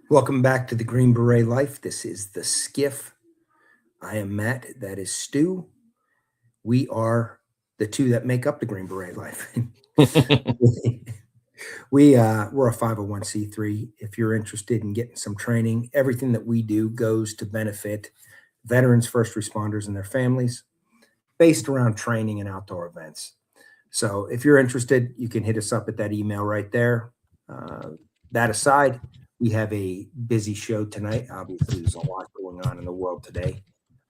Welcome back to the Green Beret Life. This is the SCIF. I am Matt. That is Stu. We are the two that make up the Green Beret Life. we're a 501c3. If you're interested in getting some training, everything that we do goes to benefit veterans, first responders, and their families, based around training and outdoor events. So if you're interested, you can hit us up at that email right there. That aside, we have a busy show tonight. Obviously, there's a lot going on in the world today.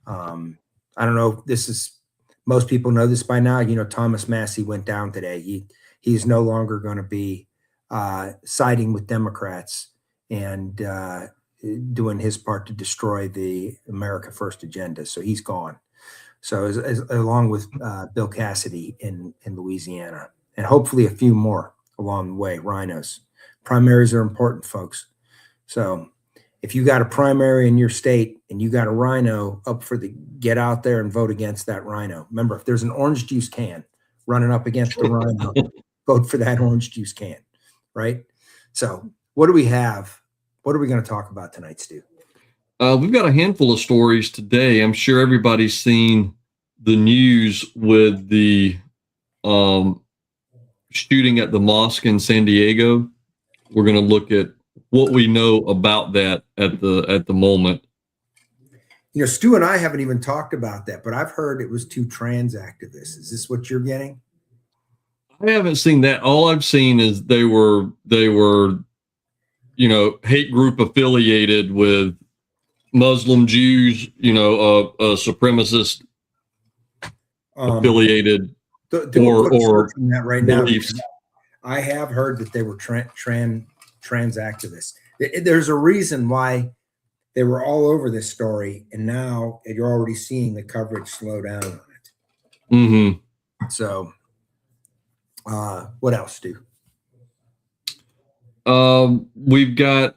I don't know. Most people know this by now. You know, Thomas Massie went down today. He's no longer going to be siding with Democrats and doing his part to destroy the America First agenda. So he's gone. So along with Bill Cassidy in Louisiana, and hopefully a few more along the way, rhinos. Primaries are important, folks. So if you got a primary in your state and you got a rhino up get out there and vote against that rhino. Remember, if there's an orange juice can running up against the rhino, vote for that orange juice can, right? So what do we have? What are we going to talk about tonight, Stu? We've got a handful of stories today. I'm sure everybody's seen the news with the shooting at the mosque in San Diego. We're going to look at what we know about that at the moment. You know, Stu and I haven't even talked about that, but I've heard it was two trans activists. Is this what you're getting? I haven't seen that. All I've seen is they were, you know, hate group affiliated with Muslim Jews, you know, a supremacist affiliated or that right beliefs. Now, I have heard that they were trans activists. There's a reason why they were all over this story, and now you're already seeing the coverage slow down on it. Mm-hmm. So, what else, Stu? We've got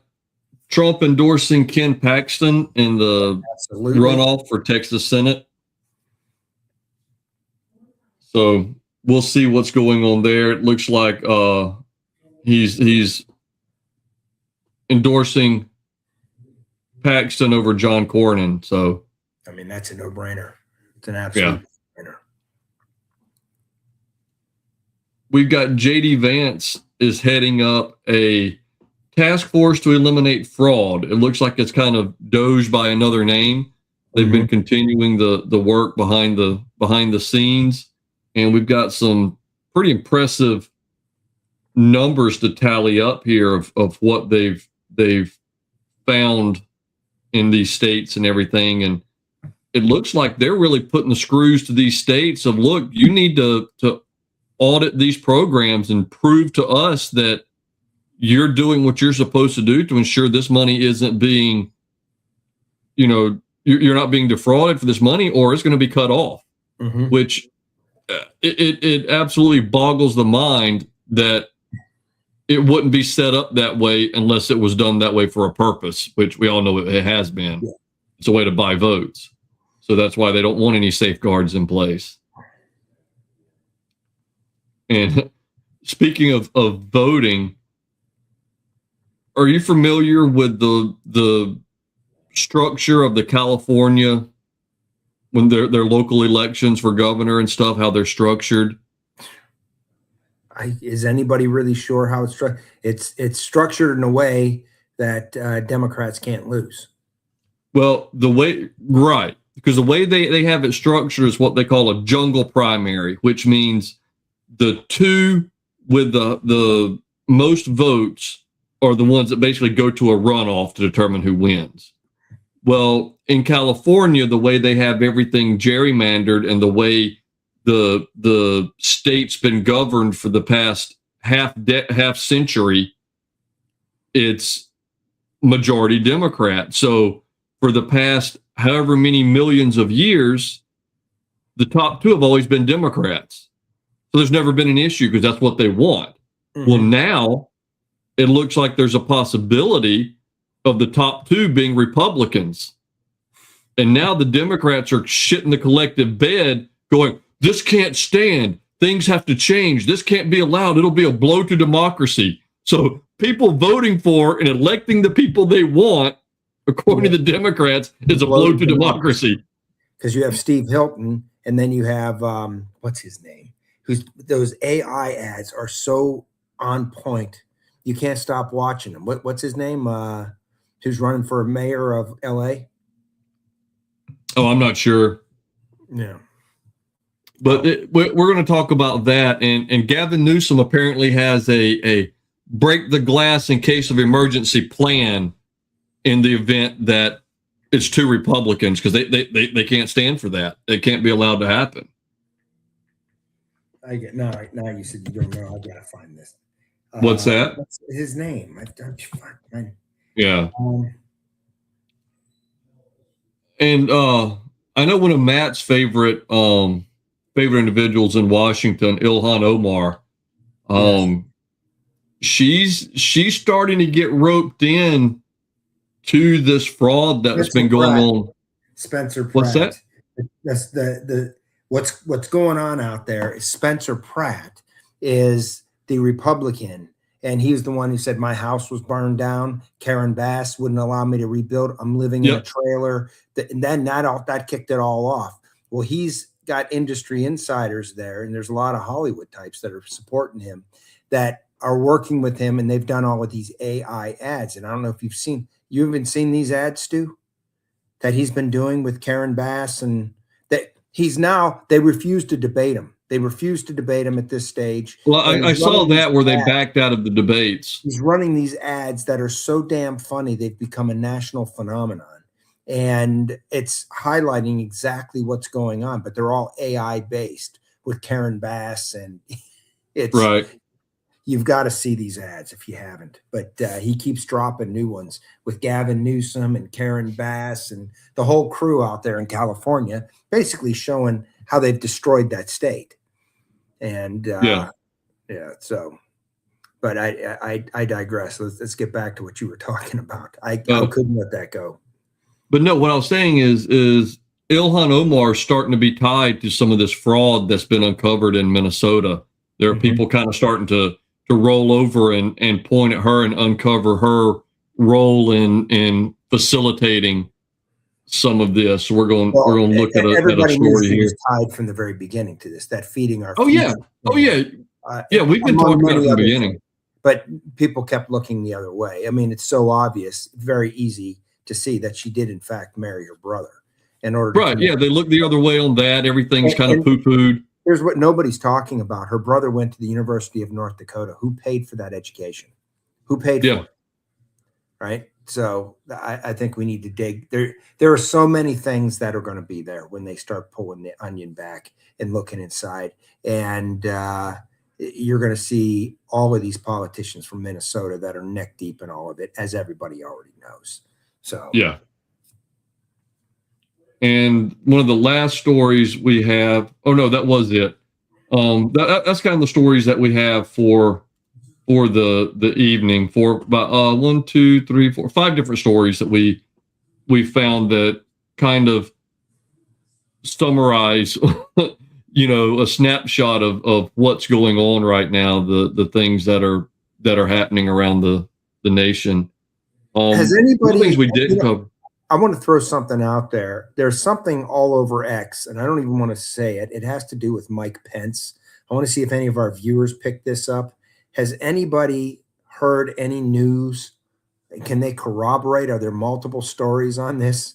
Trump endorsing Ken Paxton in the runoff for Texas Senate. So we'll see what's going on there. It looks like he's endorsing Paxton over John Cornyn. So I mean, that's a no-brainer. It's an absolute no-brainer. We've got J.D. Vance is heading up a task force to eliminate fraud. It looks like it's kind of Doge by another name. They've been continuing the work behind the scenes, and we've got some pretty impressive numbers to tally up here of what they've found in these states and everything. And it looks like they're really putting the screws to these states of, look, you need to audit these programs and prove to us that you're doing what you're supposed to do to ensure this money isn't being, you know, you're not being defrauded for this money, or it's going to be cut off, which it absolutely boggles the mind that it wouldn't be set up that way unless it was done that way for a purpose, which we all know it has been. Yeah. It's a way to buy votes. So that's why they don't want any safeguards in place. And speaking of voting, are you familiar with the structure of the California when their local elections for governor and stuff, how they're structured? Is anybody really sure how it's structured? It's structured in a way that Democrats can't lose. Well, because the way they have it structured is what they call a jungle primary, which means the two with the most votes are the ones that basically go to a runoff to determine who wins. Well, in California, the way they have everything gerrymandered and the way the state's been governed for the past half century, it's majority Democrat. So for the past however many millions of years, the top two have always been Democrats. So there's never been an issue because that's what they want. Well, now it looks like there's a possibility of the top two being Republicans. And now the Democrats are shitting the collective bed going, this can't stand. Things have to change. This can't be allowed. It'll be a blow to democracy. So people voting for and electing the people they want, according to the Democrats, is a blow to democracy. Because you have Steve Hilton, and then you have what's his name? Those AI ads are so on point. You can't stop watching them. What's his name? Who's running for mayor of LA? Oh, I'm not sure. Yeah. But we're going to talk about that. And Gavin Newsom apparently has a break the glass in case of emergency plan in the event that it's two Republicans, because they can't stand for that. It can't be allowed to happen. Now you said you don't know. I gotta find this. What's that? What's his name? Yeah. And I know one of Matt's favorite individuals in Washington, Ilhan Omar. She's starting to get roped in to this fraud that's been going on. Spencer Pratt. What's that? That's what's going on out there is Spencer Pratt is the Republican, and he's the one who said my house was burned down. Karen Bass wouldn't allow me to rebuild. I'm living in a trailer. And then that kicked it all off. Well, he's got industry insiders there, and there's a lot of Hollywood types that are supporting him that are working with him, and they've done all of these AI ads. And I don't know if you haven't seen these ads, Stu, that he's been doing with Karen Bass, and that they refuse to debate him. They refuse to debate him at this stage. Well, I saw that where they backed out of the debates. He's running these ads that are so damn funny, they've become a national phenomenon. And it's highlighting exactly what's going on, but they're all AI based with Karen Bass, and it's right. You've got to see these ads if you haven't. But he keeps dropping new ones with Gavin Newsom and Karen Bass and the whole crew out there in California, basically showing how they've destroyed that state. And so, but I digress. Let's get back to what you were talking about. I couldn't let that go. But no, what I was saying is Ilhan Omar starting to be tied to some of this fraud that's been uncovered in Minnesota. There are people kind of starting to roll over and point at her and uncover her role in facilitating some of this. We're going to look at a story here. Tied from the very beginning to this, that feeding our. Yeah, we've been talking about it from the beginning. But people kept looking the other way. I mean, it's so obvious, very easy to see that she did in fact marry her brother in order to they look the other way on that. Everything's kind of poo-pooed. Here's what nobody's talking about. Her brother went to the University of North Dakota. Who paid for that education? Who paid for it? Right? So I think we need to dig. There are so many things that are going to be there when they start pulling the onion back and looking inside. And you're going to see all of these politicians from Minnesota that are neck deep in all of it, as everybody already knows. So yeah. And one of the last stories we have, that was it. That's kind of the stories that we have for the evening, for about 1, 2, 3, 4, 5 different stories that we found that kind of summarize, a snapshot of what's going on right now, the things that are happening around the nation. Has anybody? Things we didn't cover. I want to throw something out there. There's something all over X, and I don't even want to say it. It has to do with Mike Pence. I want to see if any of our viewers picked this up. Has anybody heard any news? Can they corroborate? Are there multiple stories on this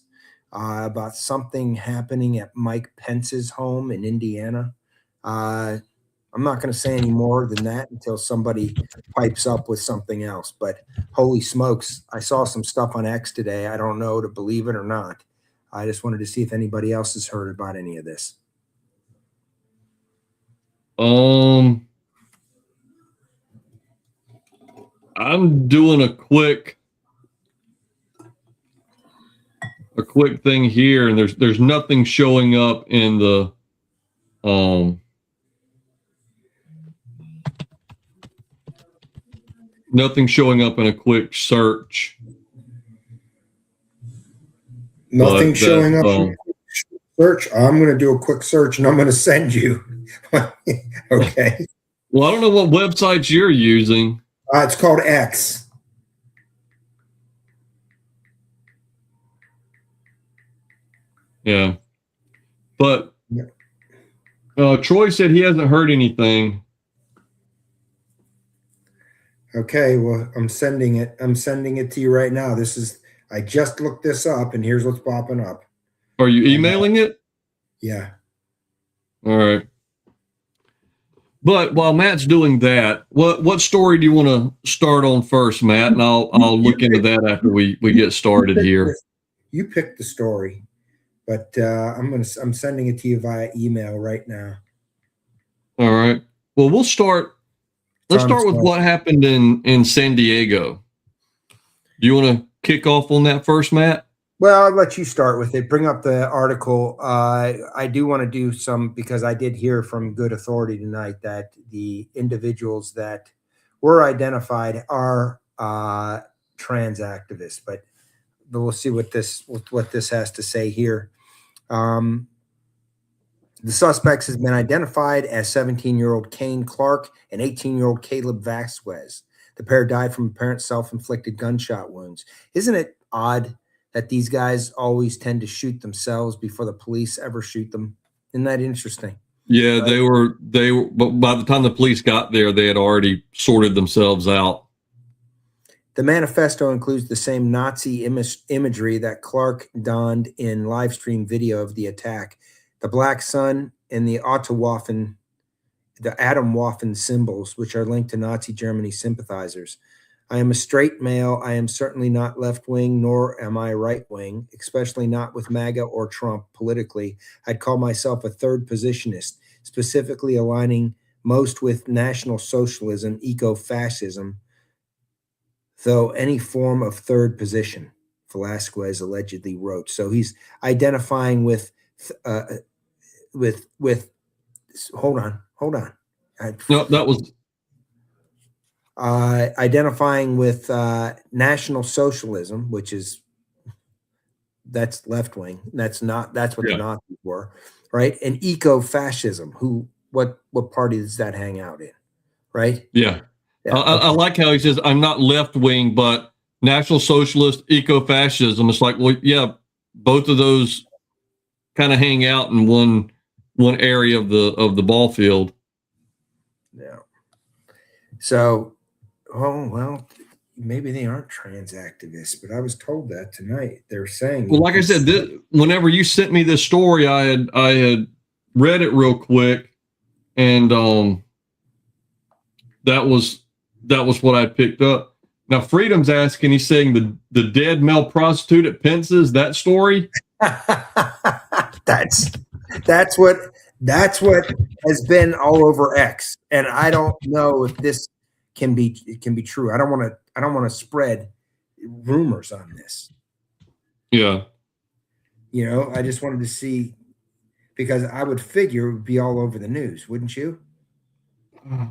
about something happening at Mike Pence's home in Indiana? I'm not going to say any more than that until somebody pipes up with something else. But holy smokes, I saw some stuff on X today. I don't know to believe it or not. I just wanted to see if anybody else has heard about any of this. I'm doing a quick thing here, and there's nothing showing up in the nothing showing up in a quick search. Nothing showing up in a quick search. I'm going to do a quick search and I'm going to send you. Okay. Well, I don't know what websites you're using. It's called X. Yeah. But Yeah. Troy said he hasn't heard anything. Okay, well, I'm sending it. I'm sending it to you right now. I just looked this up, and here's what's popping up. Are you emailing it? Yeah. All right. But while Matt's doing that, what story do you want to start on first, Matt? And I'll look into that after we get started here. You pick the story, but I'm sending it to you via email right now. All right. Well, let's start with what happened in San Diego. Do you want to kick off on that first, Matt? Well, I'll let you start with it. Bring up the article. I do want to do some, because I did hear from good authority tonight that the individuals that were identified are trans activists, but we'll see what this has to say here. The suspects has been identified as 17-year-old Kane Clark and 18-year-old Caleb Vasquez. The pair died from apparent self-inflicted gunshot wounds. Isn't it odd that these guys always tend to shoot themselves before the police ever shoot them? Isn't that interesting? Yeah, right? They were, but by the time the police got there, they had already sorted themselves out. The manifesto includes the same Nazi imagery that Clark donned in live stream video of the attack. The black sun and the Atomwaffen symbols, which are linked to Nazi Germany sympathizers. I am a straight male. I am certainly not left-wing, nor am I right-wing, especially not with MAGA or Trump politically. I'd call myself a third positionist, specifically aligning most with National Socialism, eco-fascism, though any form of third position, Velasquez allegedly wrote. So he's identifying with hold on. No, that was identifying with National Socialism, which that's left wing. That's what the Nazis were, right? And eco-fascism. What party does that hang out in, right? Yeah. I like how he says, I'm not left wing, but National Socialist, eco-fascism. It's like, well, yeah, both of those kind of hang out in one area of the ball field. Yeah. So, well, maybe they aren't trans activists, but I was told that tonight. They're saying, well, like I said, whenever you sent me this story, I had read it real quick, and that was what I picked up. Now, Freedom's asking, he's saying the dead male prostitute at Pence's, that story. That's what has been all over X, and I don't know if this can be true. I don't want to spread rumors on this. Yeah. I just wanted to see, because I would figure it would be all over the news, wouldn't you?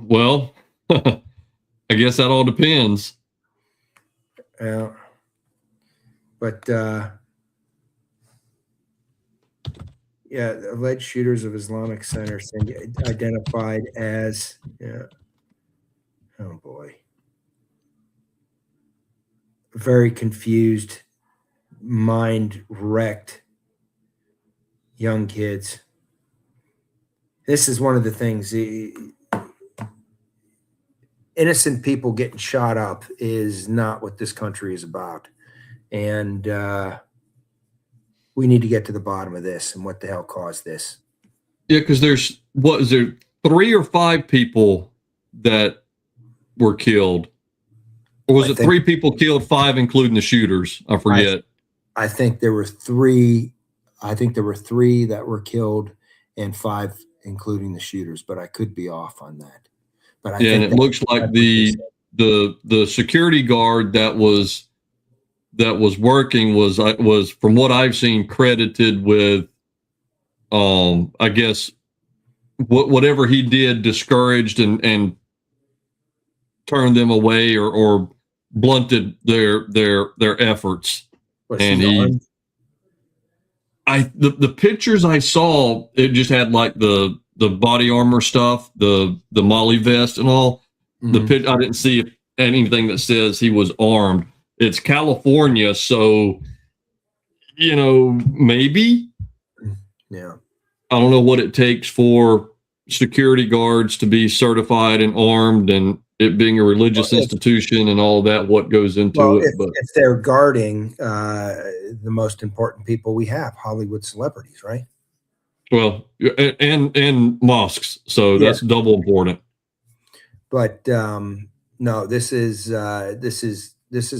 Well, I guess that all depends. But alleged shooters of Islamic Center identified as, oh boy, very confused, mind wrecked young kids. This is one of the things. Innocent people getting shot up is not what this country is about, and we need to get to the bottom of this and what the hell caused this. Yeah, because there's 3 or 5 people that were killed, or was it 3 people killed, 5 including the shooters? I forget. I think there were 3. I think there were 3 that were killed and 5 including the shooters, but I could be off on that. But and it looks like the security guard that was working was from what I've seen credited with, I guess whatever he did discouraged and turned them away or blunted their efforts. And the pictures I saw, it just had like the body armor stuff, the Molly vest and all. Mm-hmm. I didn't see anything that says he was armed. It's California, so maybe Yeah. I don't know what it takes for security guards to be certified and armed, and it being a religious institution and all that, what goes into it. But if they're guarding the most important people we have, Hollywood celebrities, right? well, and mosques, so Yeah. that's double important. But no, this is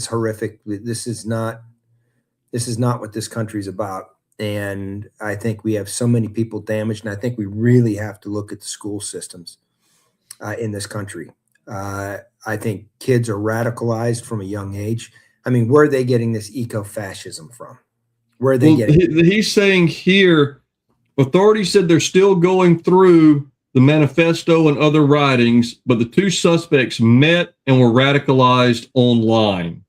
horrific. This is not what this country's about. And I think we have so many people damaged, and I think we really have to look at the school systems in this country. I think kids are radicalized from a young age. I mean, where are they getting this eco-fascism from? Where are they getting? He's saying here, authorities said they're still going through the manifesto and other writings, but the two suspects met and were radicalized online.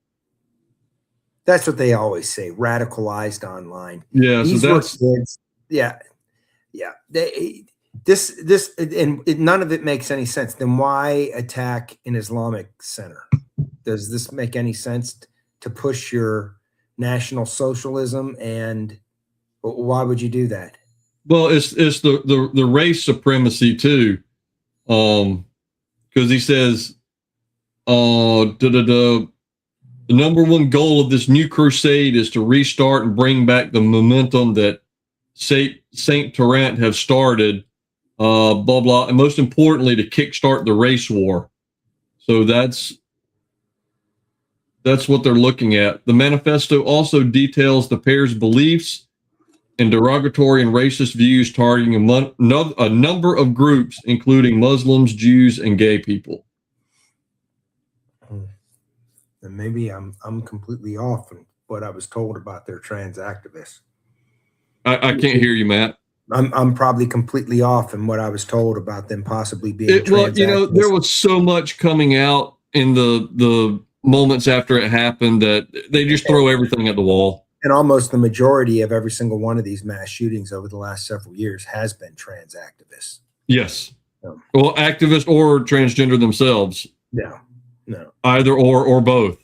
That's what they always say, radicalized online. Yeah, These so that's kids. Yeah, yeah. This and none of it makes any sense. Then why attack an Islamic center? Does this make any sense to push your National Socialism? And why would you do that? well, it's the race supremacy too, because he says, the number one goal of this new crusade is to restart and bring back the momentum that Saint Tarrant have started, blah, blah, and most importantly, to kickstart the race war. So that's what they're looking at. The manifesto also details the pair's beliefs and derogatory and racist views targeting a number of groups, including Muslims, Jews, and gay people. And maybe I'm completely off in what I was told about their trans activists. I can't hear you, Matt. I'm probably completely off in what I was told about them possibly being trans. Well, you know, there was so much coming out in the moments after it happened that they just throw everything at the wall. And almost the majority of every single one of these mass shootings over the last several years has been trans activists. Yes. Well, activists or transgender themselves. Yeah. No. Either or both.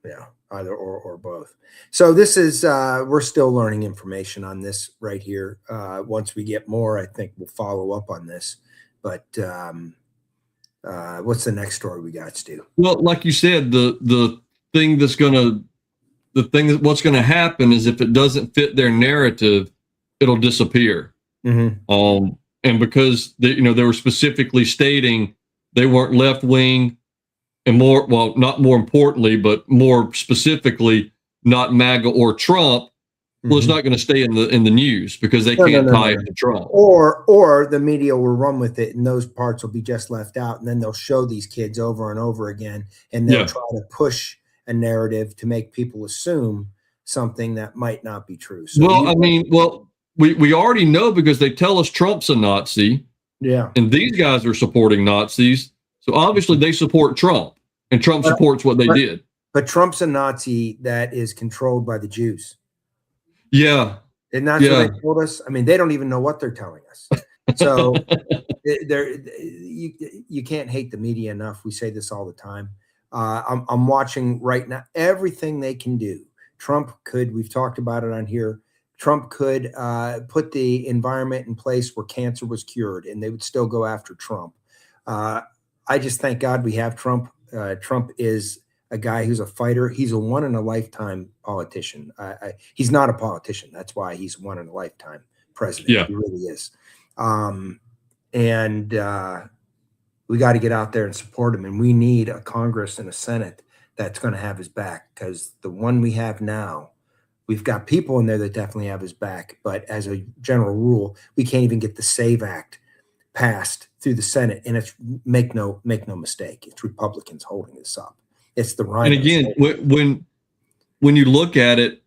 Yeah. Either or both. So this is we're still learning information on this right here. Once we get more, I think we'll follow up on this. But what's the next story we got, Stu? Well, like you said, the thing what's going to happen is if it doesn't fit their narrative, it'll disappear. Mm-hmm. And because they were specifically stating they weren't left wing, and not more importantly, but more specifically, not MAGA or Trump. Well, it's not going to stay in the news because they can't tie it to Trump. Or the media will run with it, and those parts will be just left out, and then they'll show these kids over and over again, and they'll try to push a narrative to make people assume something that might not be true. So we already know because they tell us Trump's a Nazi. Yeah. And these guys are supporting Nazis. So obviously they support Trump, and Trump supports what they did. But Trump's a Nazi that is controlled by the Jews. Yeah. And that's what they told us. I mean, they don't even know what they're telling us. So you can't hate the media enough. We say this all the time. I'm watching right now everything they can do. Trump could, we've talked about it on here, Trump could put the environment in place where cancer was cured, and they would still go after Trump. I just thank God we have Trump. Trump is a guy who's a fighter. He's a one-in-a-lifetime politician. He's not a politician. That's why he's one-in-a-lifetime president. Yeah. He really is. And we got to get out there and support him. And we need a Congress and a Senate that's going to have his back, because the one we have now, we've got people in there that definitely have his back. But as a general rule, we can't even get the SAVE Act passed through the Senate. And it's make no mistake, it's Republicans holding this up. It's the right. And again, when you look at it,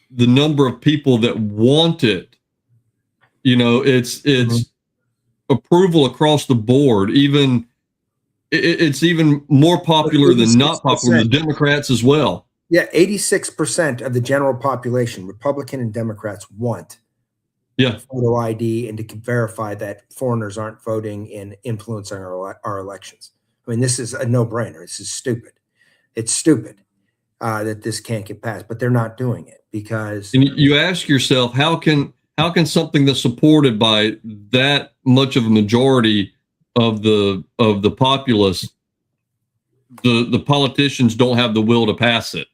the number of people that want it, it's approval across the board. Even it's even more popular than not popular. The Democrats as well. Yeah, 86% of the general population, Republican and Democrats, want photo ID and to verify that foreigners aren't voting and influencing our elections. I mean, this is a no-brainer. This is stupid. It's stupid that this can't get passed, but they're not doing it because. And you ask yourself, how can how can something that's supported by that much of a majority of the populace, the politicians don't have the will to pass it?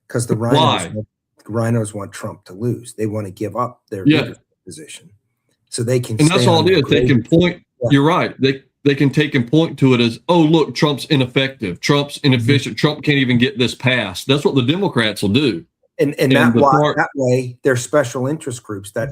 Because the Why? rhinos want Trump to lose. They want to give up their Yeah. leadership position so they can And stay that's all on it the is. They can point. Yeah. You're right. They can take and point to it as, oh, look, Trump's ineffective. Trump's inefficient. Trump can't even get this passed. That's what the Democrats will do. And that way, there's special interest groups that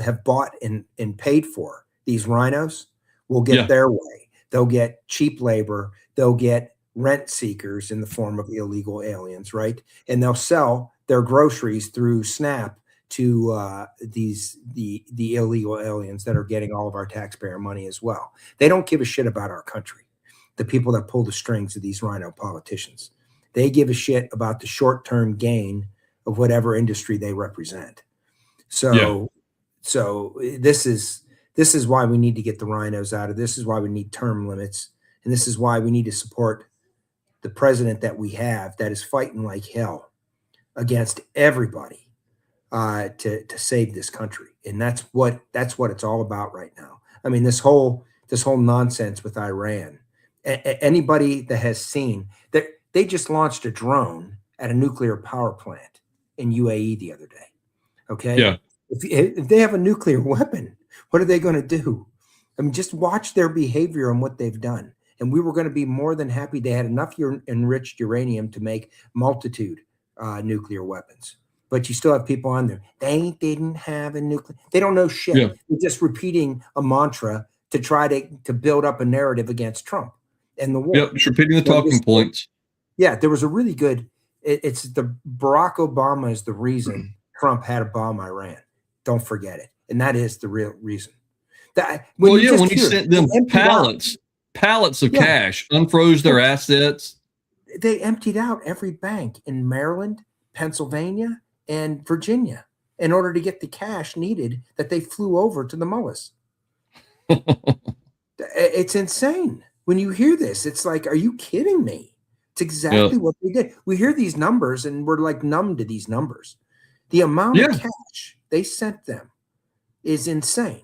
have bought and paid for these rhinos will get their way. They'll get cheap labor. They'll get rent seekers in the form of illegal aliens, right? And they'll sell their groceries through SNAP to the illegal aliens that are getting all of our taxpayer money as well. They don't give a shit about our country. The people that pull the strings of these rhino politicians, they give a shit about the short-term gain of whatever industry they represent. So this is why we need to get the rhinos out of this. Is why we need term limits, and this is why we need to support the president that we have that is fighting like hell against everybody to save this country. And that's what it's all about right now. I mean, this whole nonsense with Iran. Anybody that has seen that, they just launched a drone at a nuclear power plant in UAE the other day. Okay. Yeah. If they have a nuclear weapon, what are they going to do? I mean, just watch their behavior and what they've done. And we were going to be more than happy. They had enough enriched uranium to make multitude nuclear weapons. But you still have people on there. They didn't have a nuclear. They don't know shit. Yeah. They're just repeating a mantra to try to build up a narrative against Trump and the war. Yep, just repeating the talking points. Yeah, there was a really good. It's the Barack Obama is the reason Trump had to bomb Iran. Don't forget it, and that is the real reason. That when he sent them pallets of cash, unfroze their assets. They emptied out every bank in Maryland, Pennsylvania, and Virginia in order to get the cash needed that they flew over to the mullahs. It's insane. When you hear this, it's like, are you kidding me? It's exactly what they did. We hear these numbers and we're like numb to these numbers. The amount of cash they sent them is insane.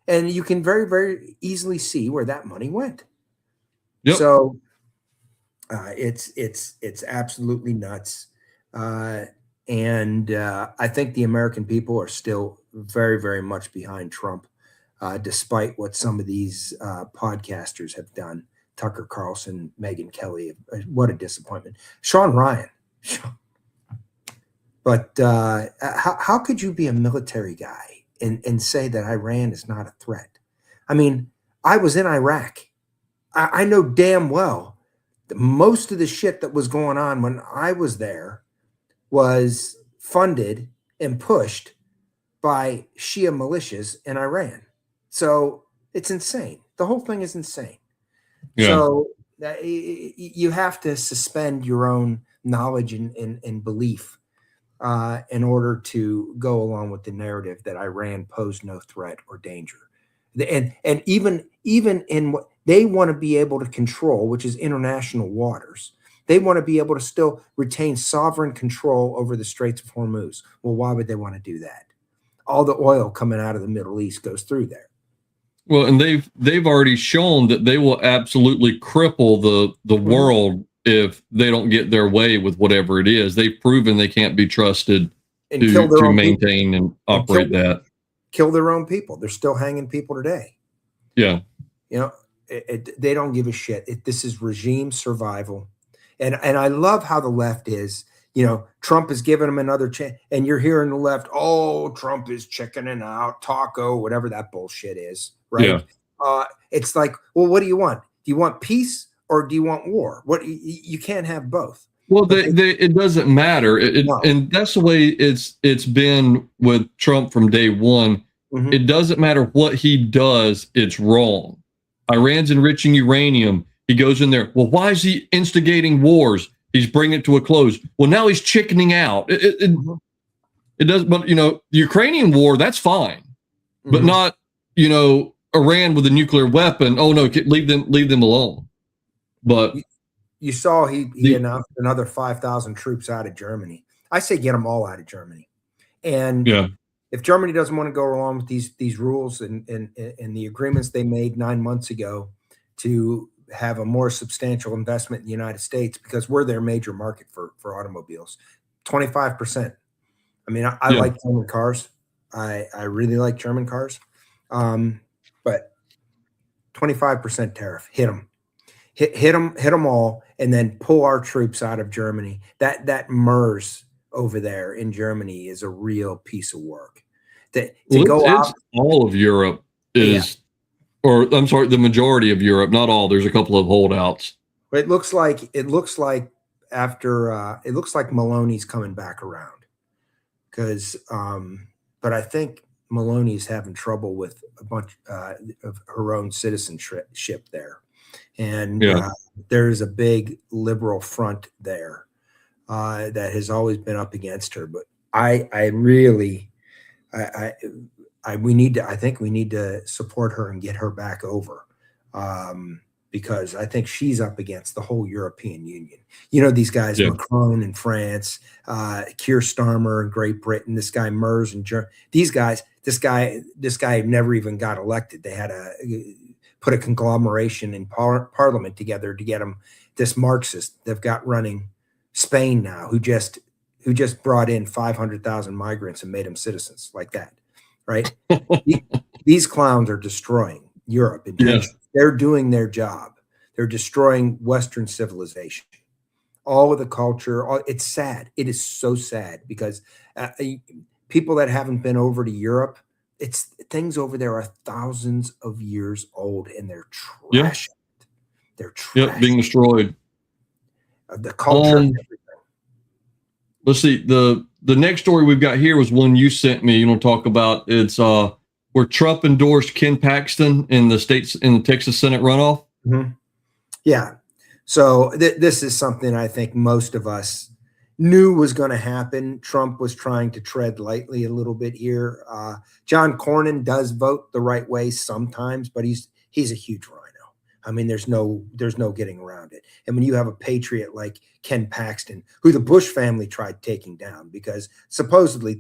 And you can very, very easily see where that money went. Yep. So it's absolutely nuts. And I think the American people are still very, very much behind Trump, despite what some of these podcasters have done. Tucker Carlson, Megyn Kelly, what a disappointment. Sean Ryan. But how could you be a military guy and say that Iran is not a threat? I mean, I was in Iraq. I know damn well that most of the shit that was going on when I was there was funded and pushed by Shia militias in Iran. So it's insane. The whole thing is insane. Yeah. So you have to suspend your own knowledge and belief in order to go along with the narrative that Iran posed no threat or danger. And even in what they want to be able to control, which is international waters, they want to be able to still retain sovereign control over the Straits of Hormuz. Well, why would they want to do that? All the oil coming out of the Middle East goes through there. Well, and they've already shown that they will absolutely cripple the world if they don't get their way with whatever it is. They've proven they can't be trusted to maintain people and operate that. Kill their own people. They're still hanging people today. Yeah. You know, they don't give a shit. This is regime survival. And I love how the left is, you know, Trump is giving them another chance. And you're hearing the left, oh, Trump is chickening out, taco, whatever that bullshit is. Right. Yeah. It's like, well, what do you want? Do you want peace or do you want war? What you can't have both. Well, it doesn't matter. No. And that's the way it's been with Trump from day one. Mm-hmm. It doesn't matter what he does. It's wrong. Iran's enriching uranium. He goes in there. Well, why is he instigating wars? He's bringing it to a close. Well, now he's chickening out. It does. But, you know, the Ukrainian war, that's fine. Mm-hmm. But not, you know, Iran with a nuclear weapon. Oh, no, leave them alone. But you saw he announced another 5,000 troops out of Germany. I say get them all out of Germany. And if Germany doesn't want to go along with these rules and the agreements they made 9 months ago to have a more substantial investment in the United States, because we're their major market for automobiles, 25%. I mean, I Yeah. like German cars. I really like German cars. But 25% tariff, hit them. Hit them all, and then pull our troops out of Germany. That MERS over there in Germany is a real piece of work. It's all of Europe is, yeah. Or I'm sorry, the majority of Europe, not all. There's a couple of holdouts. It looks like after it looks like Maloney's coming back around, because but I think Maloney's having trouble with a bunch of her own citizenship there. And yeah. There's a big liberal front there that has always been up against her. But I think we need to support her and get her back over, because I think she's up against the whole European Union. You know, these guys, yeah. Macron in France, Keir Starmer in Great Britain, this guy Merz in Germany. These guys, this guy never even got elected. They had to put a conglomeration in parliament together to get him. This Marxist they've got running Spain now, who just brought in 500,000 migrants and made them citizens like that, right? These clowns are destroying Europe. Yeah. They're doing their job. They're destroying Western civilization, all of the culture. It's sad. It is so sad, because people that haven't been over to Europe, things over there are thousands of years old, and they're trash. Yeah. They're trash. Yep, being destroyed. The culture. Let's see. The next story we've got here was one you sent me. You want to talk about? It's where Trump endorsed Ken Paxton in the Texas Senate runoff. Mm-hmm. Yeah. So this is something I think most of us knew was going to happen. Trump was trying to tread lightly a little bit here. John Cornyn does vote the right way sometimes, but he's a huge rhino. I mean, there's no getting around it. And when you have a patriot like Ken Paxton, who the Bush family tried taking down, because supposedly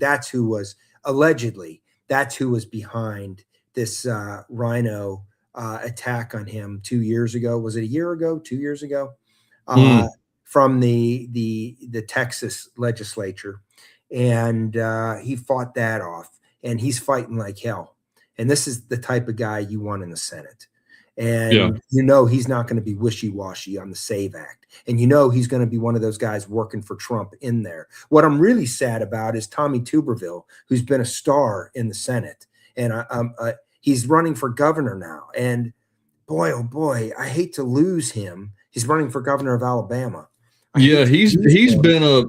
allegedly that's who was behind this rhino attack on him 2 years ago. Was it a year ago? 2 years ago? From the Texas legislature, and he fought that off, and he's fighting like hell. And this is the type of guy you want in the Senate. And yeah. You know he's not going to be wishy-washy on the SAVE Act. And you know he's going to be one of those guys working for Trump in there. What I'm really sad about is Tommy Tuberville, who's been a star in the Senate. And he's running for governor now. And boy, oh boy, I hate to lose him. He's running for governor of Alabama. Yeah, he's been a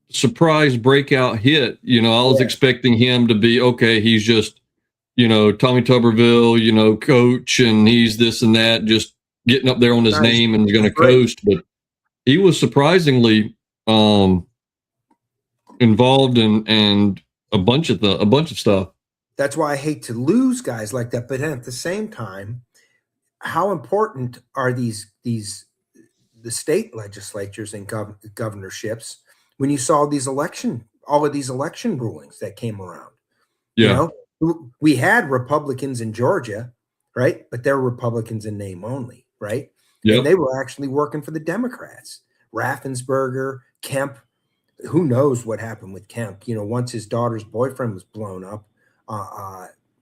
surprise breakout hit. You know, I was expecting him to be, okay, he's just, you know, Tommy Tuberville, you know, coach, and he's this and that, just getting up there on his name and going to coast. But he was surprisingly involved in a bunch of stuff. That's why I hate to lose guys like that. But then at the same time, how important are the state legislatures and governorships when you saw all of these election rulings that came around? Yeah. You know, we had Republicans in Georgia, right? But they're Republicans in name only, right? Yep. And they were actually working for the Democrats. Raffensperger, Kemp, who knows what happened with Kemp? You know, once his daughter's boyfriend was blown up,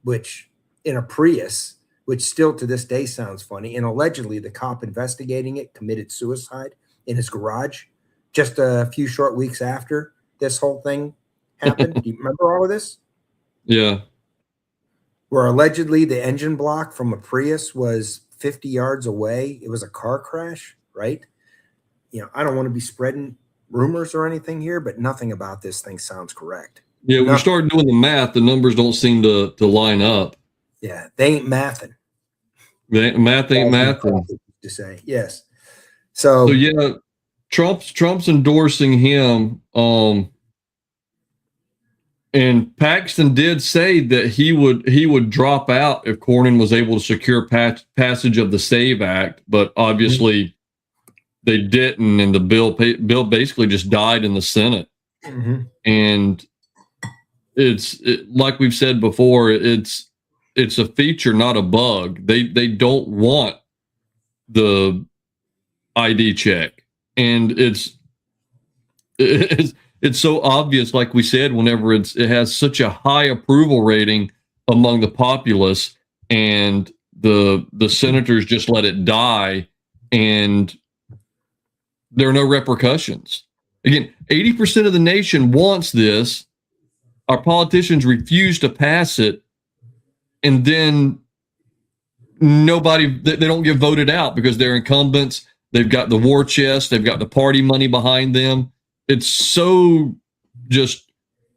which in a Prius, which still to this day sounds funny. And allegedly the cop investigating it committed suicide in his garage just a few short weeks after this whole thing happened. Do you remember all of this? Yeah. Where allegedly the engine block from a Prius was 50 yards away. It was a car crash, right? You know, I don't want to be spreading rumors or anything here, but nothing about this thing sounds correct. Yeah, when we started doing the math, the numbers don't seem to line up. Yeah, they ain't mathing. Math ain't mathing. To say yes. So yeah, Trump's endorsing him. And Paxton did say that he would drop out if Cornyn was able to secure passage of the SAVE Act, but obviously they didn't, and the bill basically just died in the Senate. Mm-hmm. And like we've said before, it's a feature, not a bug. They don't want the ID check, and it's so obvious, like we said, whenever it has such a high approval rating among the populace, and the senators just let it die, and there are no repercussions. Again, 80% of the nation wants this. Our politicians refuse to pass it, and then they don't get voted out because they're incumbents. They've got the war chest. They've got the party money behind them. It's so just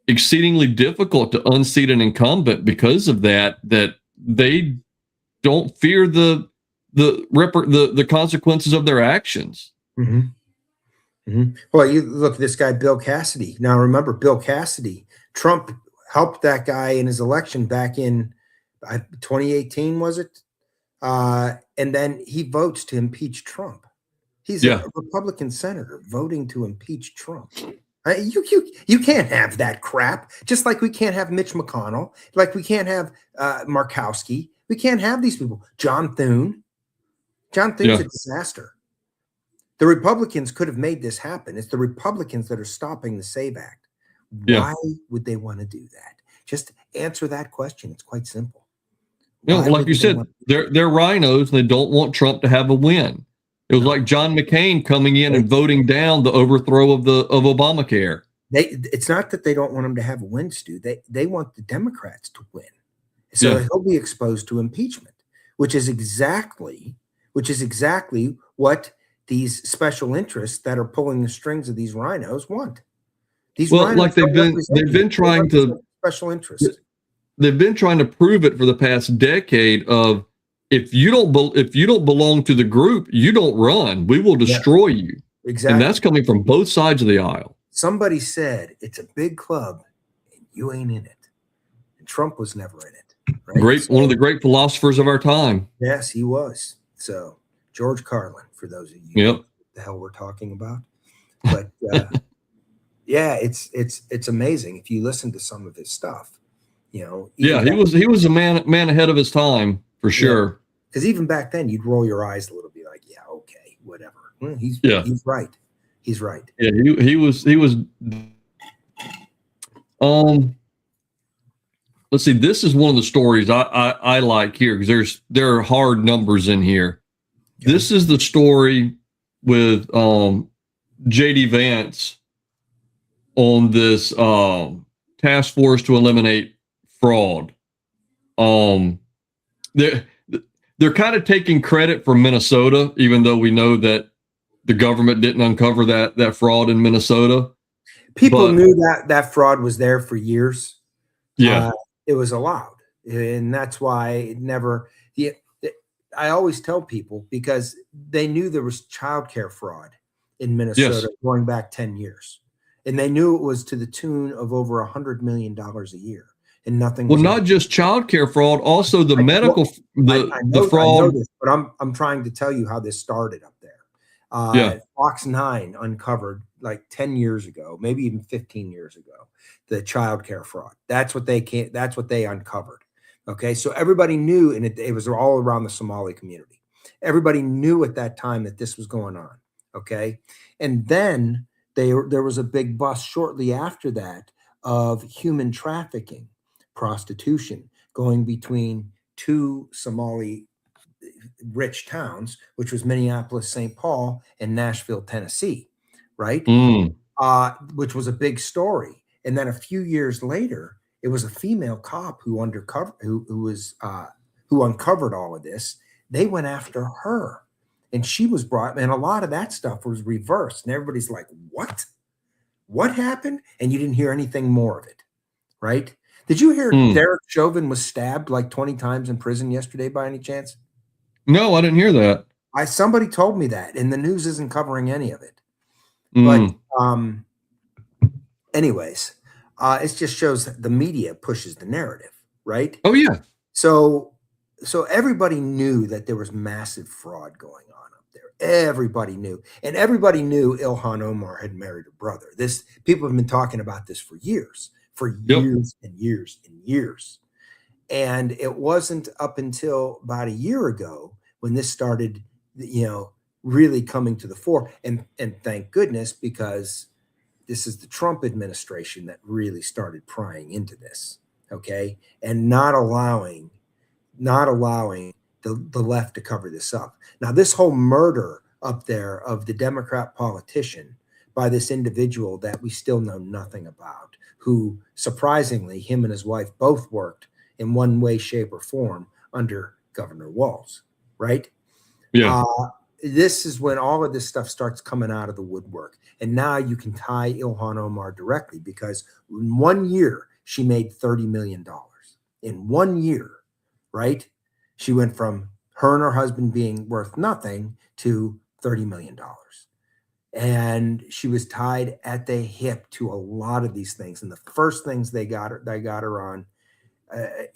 exceedingly difficult to unseat an incumbent because of that they don't fear the consequences of their actions. Mm-hmm. Mm-hmm. Well, you look at this guy, Bill Cassidy. Now, remember, Bill Cassidy, Trump helped that guy in his election back in 2018, was it? And then he votes to impeach Trump. He's a Republican senator voting to impeach Trump. You can't have that crap. Just like we can't have Mitch McConnell, like we can't have Markowski. We can't have these people. John Thune. John Thune's a disaster. The Republicans could have made this happen. It's the Republicans that are stopping the SAVE Act. Why would they want to do that? Just answer that question. It's quite simple. Like you said, they're rhinos and they don't want Trump to have a win. It was like John McCain coming in and voting down the overthrow of Obamacare. It's not that they don't want him to have a win, Stu. They want the Democrats to win. So he'll be exposed to impeachment, which is exactly what these special interests that are pulling the strings of these rhinos want. These rhinos, like they've been trying to special interest. They've been trying to prove it for the past decade of if you don't belong to the group, you don't run. We will destroy you. Exactly. And that's coming from both sides of the aisle. Somebody said it's a big club and you ain't in it. And Trump was never in it. Right? One of the great philosophers of our time. Yes, he was. So George Carlin, for those of you what the hell we're talking about. But it's amazing if you listen to some of his stuff. He was a man ahead of his time for sure. Because even back then, you'd roll your eyes a little, be like, "Yeah, okay, whatever." He's right. He's right. Yeah, he was. Let's see. This is one of the stories I like here because there are hard numbers in here. Okay. This is the story with JD Vance on this task force to eliminate fraud. They're kind of taking credit for Minnesota, even though we know that the government didn't uncover that fraud in Minnesota. People knew that fraud was there for years. Yeah, it was allowed, and that's why it never. I always tell people because they knew there was childcare fraud in Minnesota going back 10 years, and they knew it was to the tune of over $100 million a year. And nothing. Well, not just childcare fraud, also the medical, the fraud. I know this, but I'm trying to tell you how this started up there. Fox 9 uncovered like 10 years ago, maybe even 15 years ago, the childcare fraud. That's what they uncovered. Okay, so everybody knew, and it was all around the Somali community. Everybody knew at that time that this was going on. Okay, and then there was a big bust shortly after that of human trafficking. Prostitution going between two Somali rich towns, which was Minneapolis, St. Paul, and Nashville, Tennessee, right? Which was a big story. And then a few years later, it was a female cop who uncovered all of this. They went after her, and she was brought. And a lot of that stuff was reversed, and everybody's like, "What? What happened?" And you didn't hear anything more of it, right? Did you hear Derek Chauvin was stabbed like 20 times in prison yesterday by any chance? No, I didn't hear that. Somebody told me that, and the news isn't covering any of it. But anyways, it just shows that the media pushes the narrative, right? Oh, yeah. So everybody knew that there was massive fraud going on up there. Everybody knew. And everybody knew Ilhan Omar had married her brother. People have been talking about this for years. for Yep. years and years and years. And it wasn't up until about a year ago when this started, really coming to the fore. And thank goodness, because this is the Trump administration that really started prying into this, okay, and not allowing the left to cover this up. Now, this whole murder up there of the Democrat politician by this individual that we still know nothing about, who surprisingly, him and his wife both worked in one way, shape, or form under Governor Walz, right? Yeah. This is when all of this stuff starts coming out of the woodwork. And now you can tie Ilhan Omar directly, because in 1 year, she made $30 million. In 1 year, right? She went from her and her husband being worth nothing to $30 million. And she was tied at the hip to a lot of these things. And the first things they got her on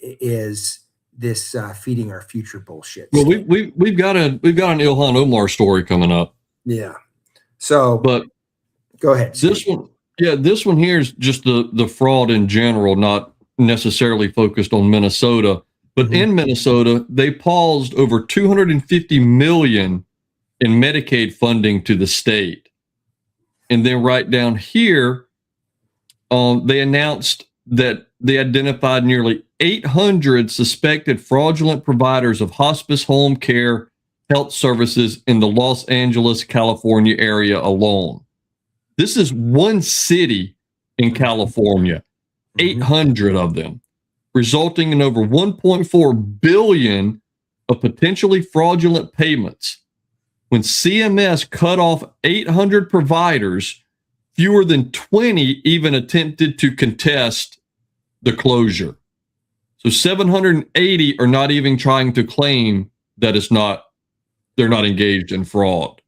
is this feeding our future bullshit. Well, we've got an Ilhan Omar story coming up. Yeah. So, but go ahead. This one here is just the fraud in general, not necessarily focused on Minnesota. But in Minnesota, they paused over $250 million in Medicaid funding to the state. And then right down here, they announced that they identified nearly 800 suspected fraudulent providers of hospice home care health services in the Los Angeles, California area alone. This is one city in California, 800 of them, resulting in over $1.4 billion of potentially fraudulent payments. When CMS cut off 800 providers, fewer than 20 even attempted to contest the closure. So 780 are not even trying to claim that they're not engaged in fraud.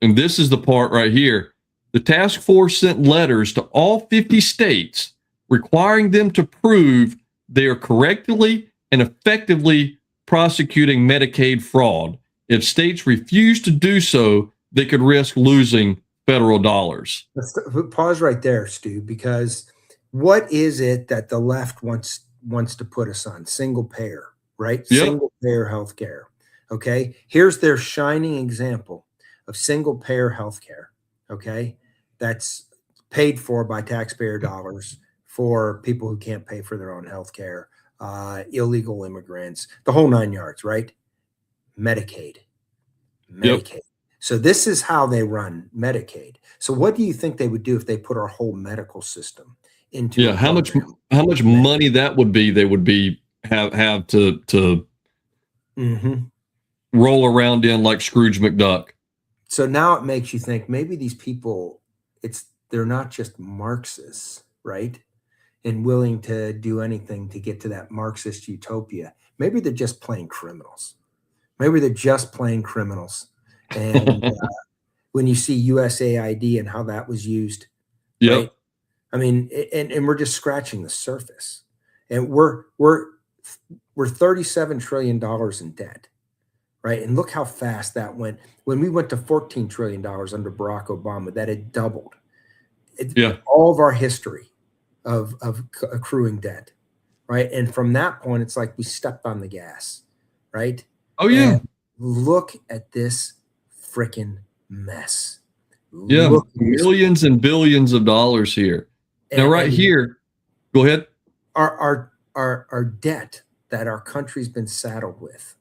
And this is the part right here. The task force sent letters to all 50 states requiring them to prove they are correctly and effectively prosecuting Medicaid fraud. If states refuse to do so, they could risk losing federal dollars. Let's pause right there, Stu, because what is it that the left wants to put us on? Single payer, right? Yep. Single payer healthcare. Okay. Here's their shining example of single payer healthcare. Okay. That's paid for by taxpayer dollars for people who can't pay for their own healthcare, illegal immigrants, the whole 9 yards, right? Medicaid. Yep. So this is how they run Medicaid. So what do you think they would do if they put our whole medical system into how much money that would be? They would have to roll around in like Scrooge McDuck. So now it makes you think maybe these people, they're not just Marxists, right? And willing to do anything to get to that Marxist utopia. Maybe they're just plain criminals. And when you see USAID and how that was used, right? I mean, and we're just scratching the surface. And we're $37 trillion in debt, right? And look how fast that went. When we went to $14 trillion under Barack Obama, that had doubled. All of our history of accruing debt, right? And from that point, it's like we stepped on the gas, right? Oh, yeah. And look at this freaking mess. Yeah, millions and billions of dollars here. Now, right here, go ahead. Our debt that our country's been saddled with,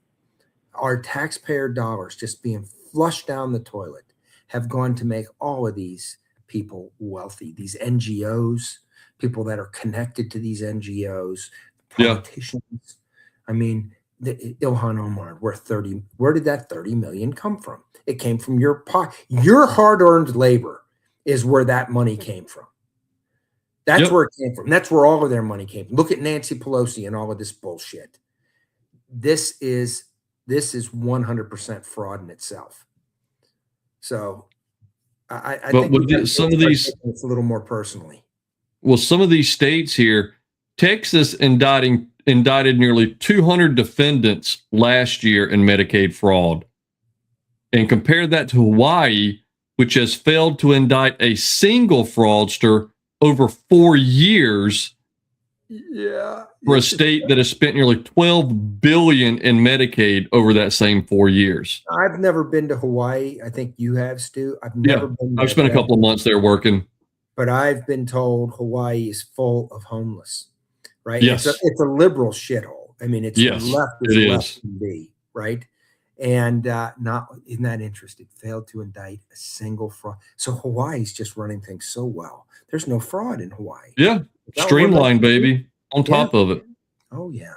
our taxpayer dollars just being flushed down the toilet, have gone to make all of these people wealthy. These NGOs, people that are connected to these NGOs, politicians. Yeah. I mean, Ilhan Omar, where did that 30 million come from? It came from your hard-earned labor is where that money came from. That's where it came from. That's where all of their money came from. Look at Nancy Pelosi and all of this bullshit. This is 100% fraud in itself. So I think some of these, it's a little more personally. Well, some of these states here, Texas indicted nearly 200 defendants last year in Medicaid fraud. And compare that to Hawaii, which has failed to indict a single fraudster over 4 years Yeah. for a state that has spent nearly $12 billion in Medicaid over that same 4 years. I've never been to Hawaii. I think you have, Stu. I've Yeah, never been I've there, spent a couple of months there working. but I've been told Hawaii is full of homeless, right? Yes. It's a liberal shithole. I mean, it's Yes, left as it left is. can be, right? And not in that interest, it failed to indict a single fraud. So Hawaii's just running things so well. There's no fraud in Hawaii. Yeah, streamlined, baby, on top of it. Oh yeah.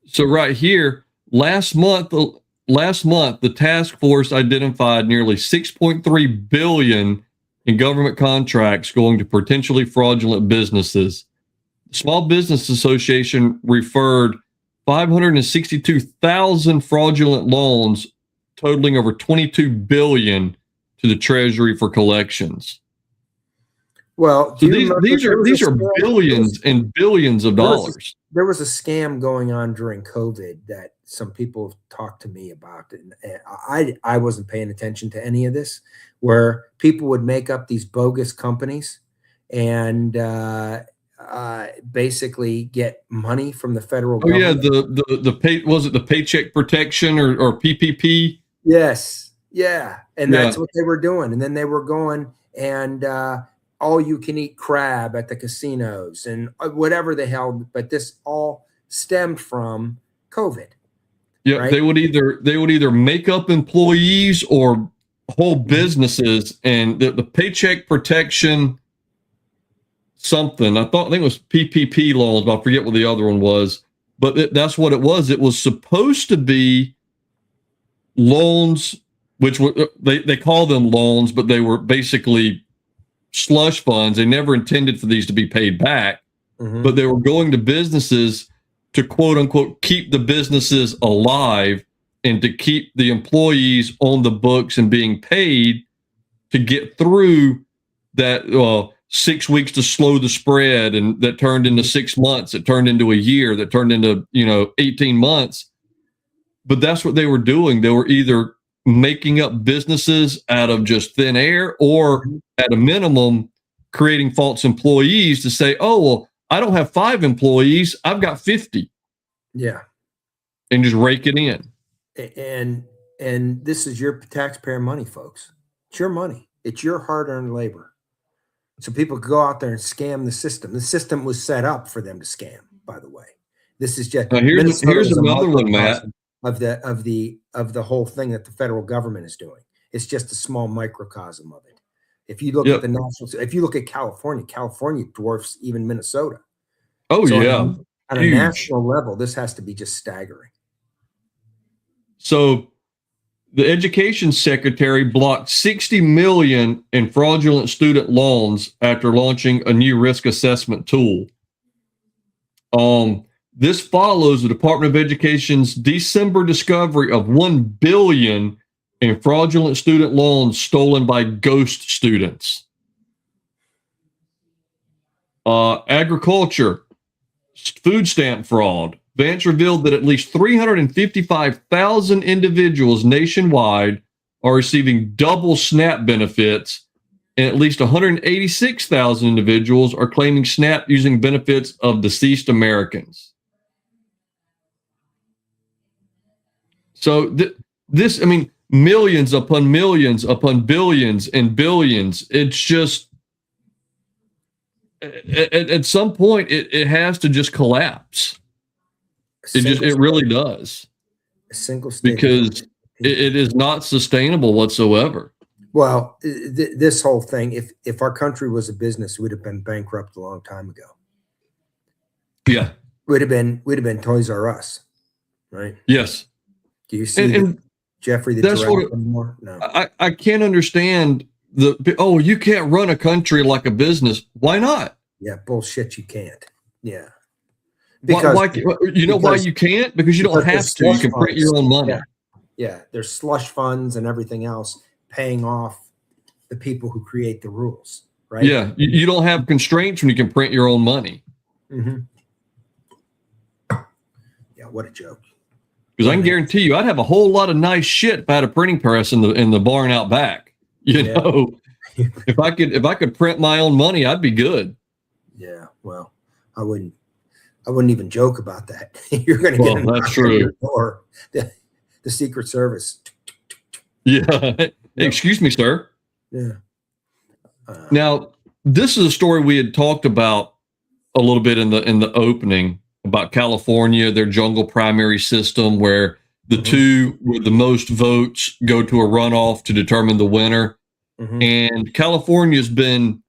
So right here, last month, the task force identified nearly $6.3 billion in government contracts going to potentially fraudulent businesses. The Small Business Association referred 562,000 fraudulent loans totaling over $22 billion to the Treasury for collections. Well, so these are billions and billions of dollars. There was a scam going on during COVID that some people have talked to me about, and I wasn't paying attention to any of this, where people would make up these bogus companies and basically get money from the federal government. Yeah, was it the Paycheck Protection or PPP? Yes, yeah, and that's what they were doing, and then they were going and all you can eat crab at the casinos and whatever the hell, but this all stemmed from COVID. Yeah, right? They would either make up employees or whole businesses, and the Paycheck Protection something. I think it was PPP loans, but I forget what the other one was. But that's what it was. It was supposed to be loans, which were they call them loans, but they were basically slush funds. They never intended for these to be paid back, but they were going to businesses to quote unquote keep the businesses alive and to keep the employees on the books and being paid to get through that 6 weeks to slow the spread, and that turned into 6 months, it turned into a year, that turned into 18 months. But that's what they were doing. They were either making up businesses out of just thin air, or at a minimum creating false employees to say, oh, well, I don't have 5 employees, I've got 50. Yeah. And just rake it in. And this is your taxpayer money, folks. It's your money. It's your hard-earned labor. So people could go out there and scam the system. The system was set up for them to scam, by the way. This is just here's another one, Matt. Of the whole thing that the federal government is doing. It's just a small microcosm of it. If you look at the national, if you look at California dwarfs even Minnesota. Oh, so yeah. On a national level, this has to be just staggering. So the education secretary blocked $60 million in fraudulent student loans after launching a new risk assessment tool. This follows the Department of Education's December discovery of $1 billion in fraudulent student loans stolen by ghost students. Agriculture, food stamp fraud. Vance revealed that at least 355,000 individuals nationwide are receiving double SNAP benefits, and at least 186,000 individuals are claiming SNAP using benefits of deceased Americans. So this, I mean, millions upon millions upon billions and billions. It's just, at some point, it has to just collapse. It really does. A single state. Because it is not sustainable whatsoever. Well, this whole thing, if our country was a business, we'd have been bankrupt a long time ago. Yeah. We'd have been Toys R Us, right? Yes. Do you see Jeffrey the giraffe anymore? No. I can't understand you can't run a country like a business. Why not? Yeah, bullshit, you can't. Yeah. Because why you can't? Because you don't have to. You can print your own money. Yeah, there's slush funds and everything else paying off the people who create the rules, right? Yeah, you don't have constraints when you can print your own money. Mm-hmm. Yeah, what a joke. Because I can guarantee you, I'd have a whole lot of nice shit if I had a printing press in the barn out back. You know, If I could print my own money, I'd be good. Yeah, well, I wouldn't even joke about that. You're going to get that's true. Or the Secret Service. Yeah. Excuse me, sir. Yeah. Now, this is a story we had talked about a little bit in the opening about California, their jungle primary system, where the two with the most votes go to a runoff to determine the winner. And California has been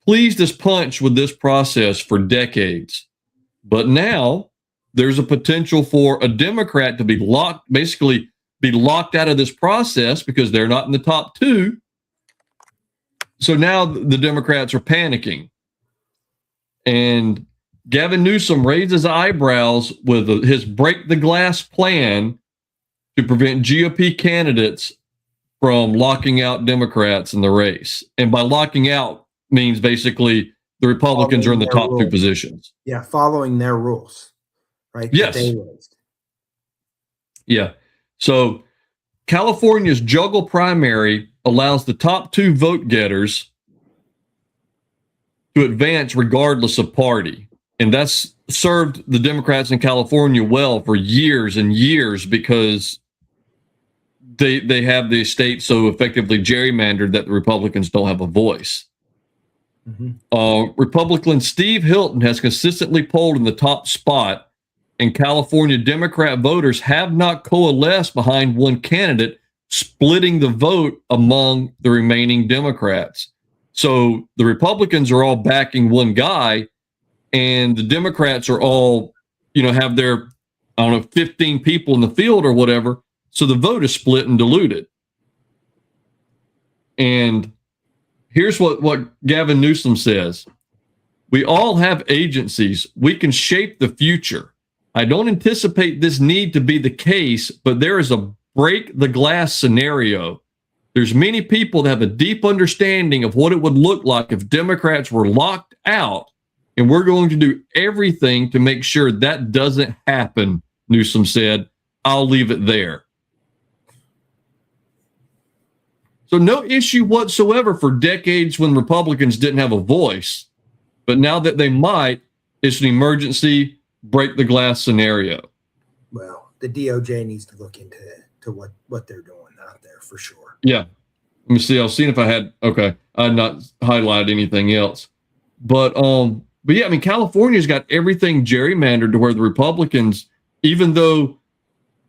pleased as punch with this process for decades. But now there's a potential for a Democrat to be locked out of this process because they're not in the top two. So now the Democrats are panicking. And Gavin Newsom raised his eyebrows with his break the glass plan to prevent GOP candidates from locking out Democrats in the race. And by locking out means basically the Republicans are in the top two positions. Yeah, following their rules, right? Yes. Yeah. So California's juggle primary allows the top two vote getters to advance regardless of party. And that's served the Democrats in California well for years and years because they have the state so effectively gerrymandered that the Republicans don't have a voice. Republican Steve Hilton has consistently polled in the top spot, and California Democrat voters have not coalesced behind one candidate, splitting the vote among the remaining Democrats. So the Republicans are all backing one guy, and the Democrats are all, have their, 15 people in the field or whatever. So the vote is split and diluted. And here's what Gavin Newsom says. We all have agencies. We can shape the future. I don't anticipate this need to be the case, but there is a break the glass scenario. There's many people that have a deep understanding of what it would look like if Democrats were locked out, and we're going to do everything to make sure that doesn't happen, Newsom said. I'll leave it there. So no issue whatsoever for decades when Republicans didn't have a voice. But now that they might, it's an emergency break the glass scenario. Well, the DOJ needs to look into what they're doing out there for sure. Yeah. Let me see. I was seeing if I had not highlighted anything else. But yeah, California's got everything gerrymandered to where the Republicans, even though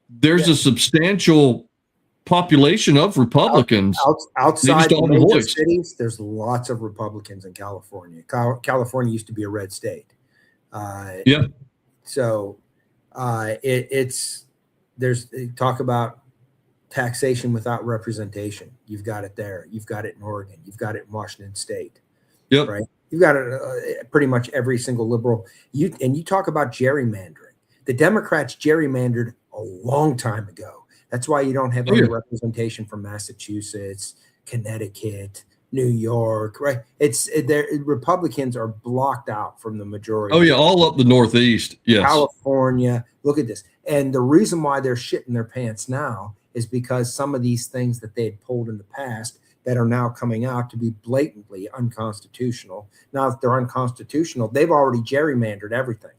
there's a substantial population of Republicans outside the major cities, there's lots of Republicans in California. California used to be a red state. So there's talk about taxation without representation. You've got it there. You've got it in Oregon. You've got it in Washington State. Yep. Right. You've got it pretty much every single liberal. You talk about gerrymandering. The Democrats gerrymandered a long time ago. That's why you don't have any representation from Massachusetts, Connecticut, New York, right? Republicans are blocked out from the majority. Oh, yeah, all up the Northeast. Yes. California. Look at this. And the reason why they're shitting their pants now is because some of these things that they had pulled in the past that are now coming out to be blatantly unconstitutional. Now, if they're unconstitutional, they've already gerrymandered everything.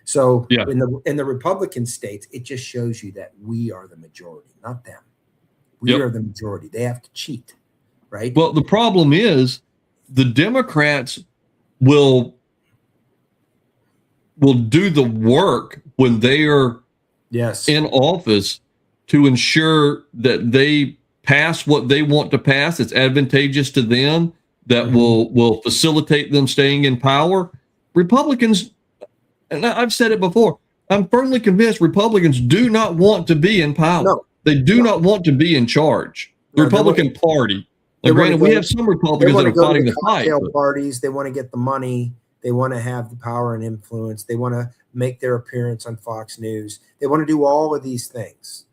So in the Republican states, it just shows you that we are the majority, not them. We are the majority. They have to cheat, right? Well, the problem is the Democrats will do the work when they are in office to ensure that they pass what they want to pass. It's advantageous to them, that will facilitate them staying in power. Republicans, and I've said it before, I'm firmly convinced Republicans do not want to be in power. No. They do not want to be in charge. The Republican Party. Granted, we have some Republicans that are fighting the fight. Parties, they want to get the money. They want to have the power and influence. They want to make their appearance on Fox News. They want to do all of these things.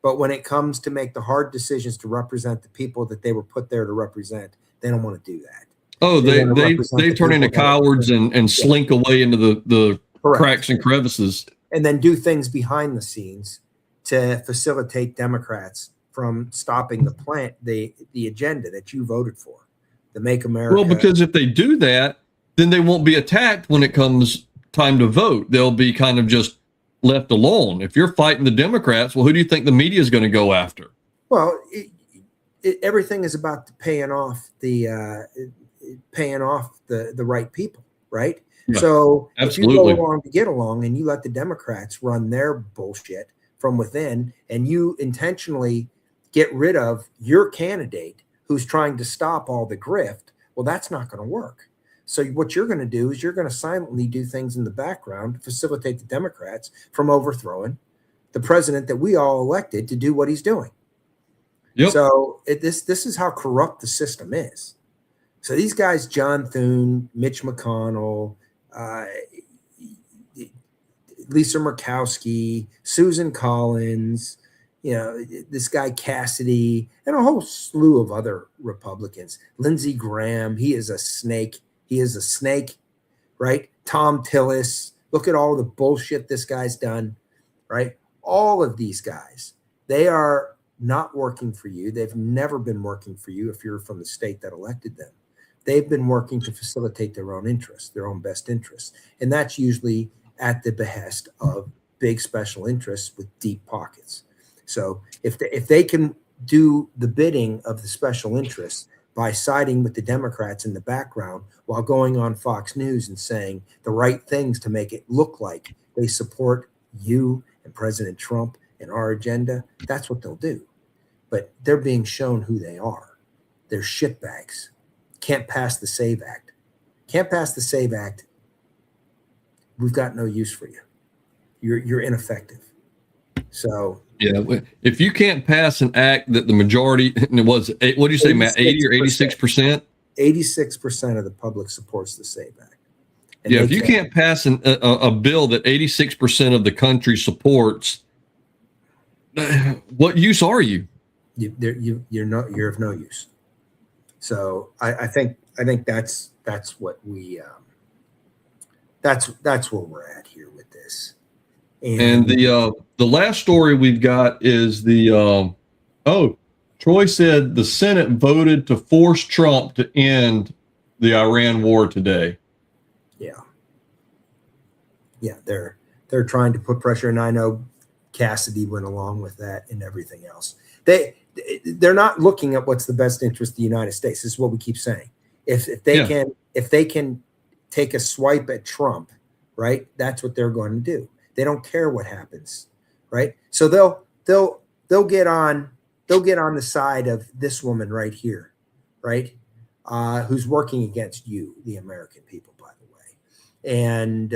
But when it comes to make the hard decisions to represent the people that they were put there to represent, they don't want to do that. Oh, they turn into cowards and slink away into the cracks and crevices. And then do things behind the scenes to facilitate Democrats from stopping the agenda that you voted for. the Make America. Well, because if they do that, then they won't be attacked when it comes time to vote. They'll be kind of just left alone. If you're fighting the Democrats, well, who do you think the media is going to go after? Well, everything is about paying off the right people, right? Yeah, so absolutely. If you go along to get along and you let the Democrats run their bullshit from within, and you intentionally get rid of your candidate who's trying to stop all the grift, well, that's not going to work. So what you're going to do is you're going to silently do things in the background to facilitate the Democrats from overthrowing the president that we all elected to do what he's doing. Yep. So this is how corrupt the system is. So these guys, John Thune, Mitch McConnell, Lisa Murkowski, Susan Collins, this guy Cassidy, and a whole slew of other Republicans. Lindsey Graham, he is a snake. He is a snake, right? Tom Tillis, look at all the bullshit this guy's done, right? All of these guys, they are not working for you. They've never been working for you if you're from the state that elected them. They've been working to facilitate their own interests, their own best interests. And that's usually at the behest of big special interests with deep pockets. So if they can do the bidding of the special interests by siding with the Democrats in the background while going on Fox News and saying the right things to make it look like they support you and President Trump and our agenda, that's what they'll do. But they're being shown who they are. They're shitbags. Can't pass the SAVE Act. Can't pass the SAVE Act. We've got no use for you. You're ineffective. So yeah, if you can't pass an act that the majority, what did you say, Matt, 80 or 86%? 86% of the public supports the SAVE Act. And if you can't pass a bill that 86% of the country supports, what use are you? You're of no use. So I think that's what we that's where we're at here with this. And the last story we've got is Troy said the Senate voted to force Trump to end the Iran war today. Yeah, they're trying to put pressure, and I know Cassidy went along with that and everything else. They're not looking at what's the best interest of the United States. This is what we keep saying. If they can take a swipe at Trump, right? That's what they're going to do. They don't care what happens, right? So they'll get on the side of this woman right here, right? Who's working against you, the American people, by the way. And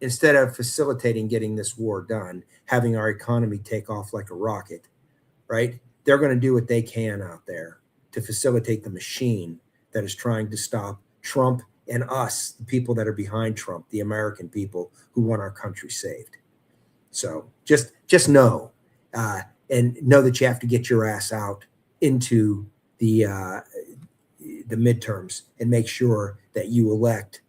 instead of facilitating getting this war done, having our economy take off like a rocket, right? They're going to do what they can out there to facilitate the machine that is trying to stop Trump and us, the people that are behind Trump, the American people who want our country saved. So just know, and know that you have to get your ass out into the midterms and make sure that you elect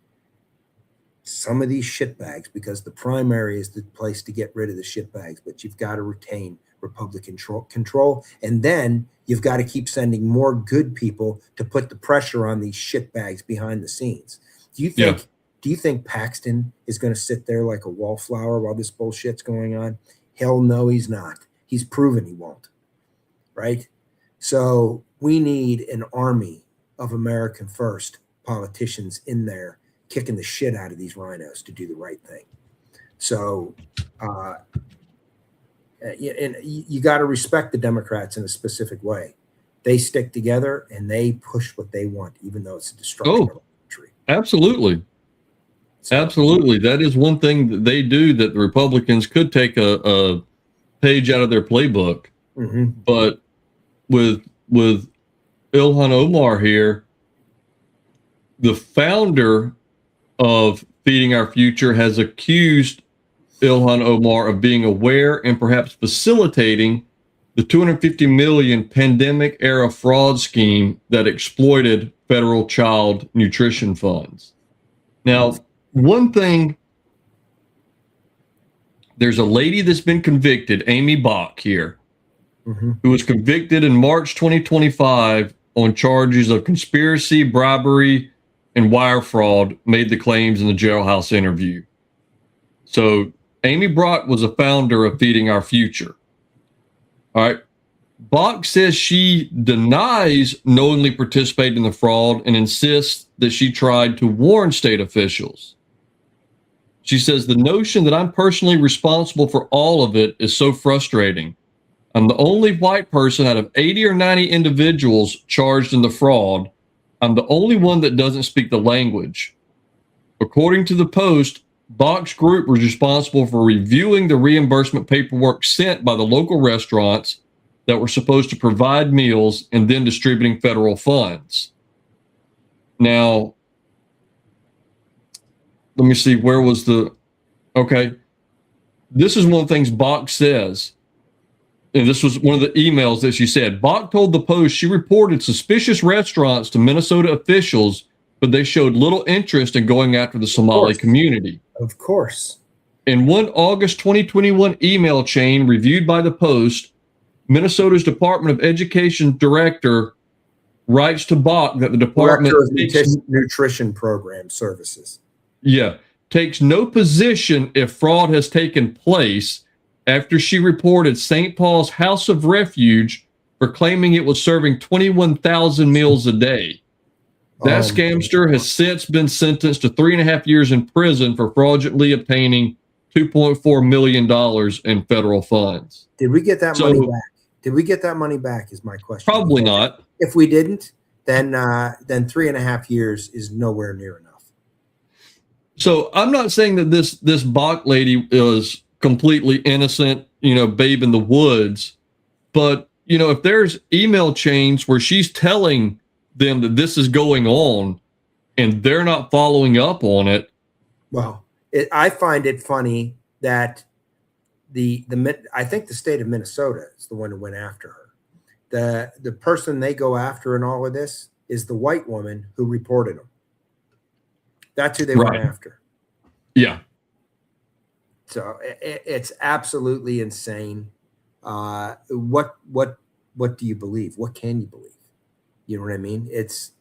some of these shitbags, because the primary is the place to get rid of the shitbags, but you've got to retain Republican control. And then you've got to keep sending more good people to put the pressure on these shitbags behind the scenes. Do you think Paxton is going to sit there like a wallflower while this bullshit's going on? Hell no, he's not. He's proven he won't. Right? So we need an army of American first politicians in there kicking the shit out of these rhinos to do the right thing. So, and you got to respect the Democrats in a specific way. They stick together and they push what they want, even though it's a destruction of the country. Absolutely. Absolutely. That is one thing that they do that the Republicans could take a page out of their playbook. Mm-hmm. But with Ilhan Omar here, the founder of Feeding Our Future has accused Ilhan Omar of being aware and perhaps facilitating the $250 million pandemic-era fraud scheme that exploited federal child nutrition funds. Now, one thing, there's a lady that's been convicted, Amy Bach here, who was convicted in March 2025 on charges of conspiracy, bribery, and wire fraud made the claims in the jailhouse interview. So Amy Brock was a founder of Feeding Our Future. All right. Bach says she denies knowingly participating in the fraud and insists that she tried to warn state officials. She says the notion that I'm personally responsible for all of it is so frustrating. I'm the only white person out of 80 or 90 individuals charged in the fraud. I'm the only one that doesn't speak the language. According to the Post, Bach's group was responsible for reviewing the reimbursement paperwork sent by the local restaurants that were supposed to provide meals and then distributing federal funds. Now, let me see, where was the... Okay. This is one of the things Bach says. And this was one of the emails that she said. Bach told the Post she reported suspicious restaurants to Minnesota officials, but they showed little interest in going after the Somali community. Of course. In one August 2021 email chain reviewed by the Post, Minnesota's Department of Education director writes to Bach that the department Director of Nutrition Program Services. Yeah, takes no position if fraud has taken place after she reported St. Paul's House of Refuge for claiming it was serving 21,000 meals a day. That scamster has since been sentenced to 3.5 years in prison for fraudulently obtaining $2.4 million in federal funds. Did we get that money back? Did we get that money back is my question. Probably not. If we didn't, then 3.5 years is nowhere near enough. So I'm not saying that this Bach lady is completely innocent, babe in the woods, but if there's email chains where she's telling them that this is going on and they're not following up on it. Well, I find it funny that I think the state of Minnesota is the one who went after her. The person they go after in all of this is the white woman who reported them. That's who they went after. Yeah. So it's absolutely insane. What do you believe? What can you believe? You know what I mean? It's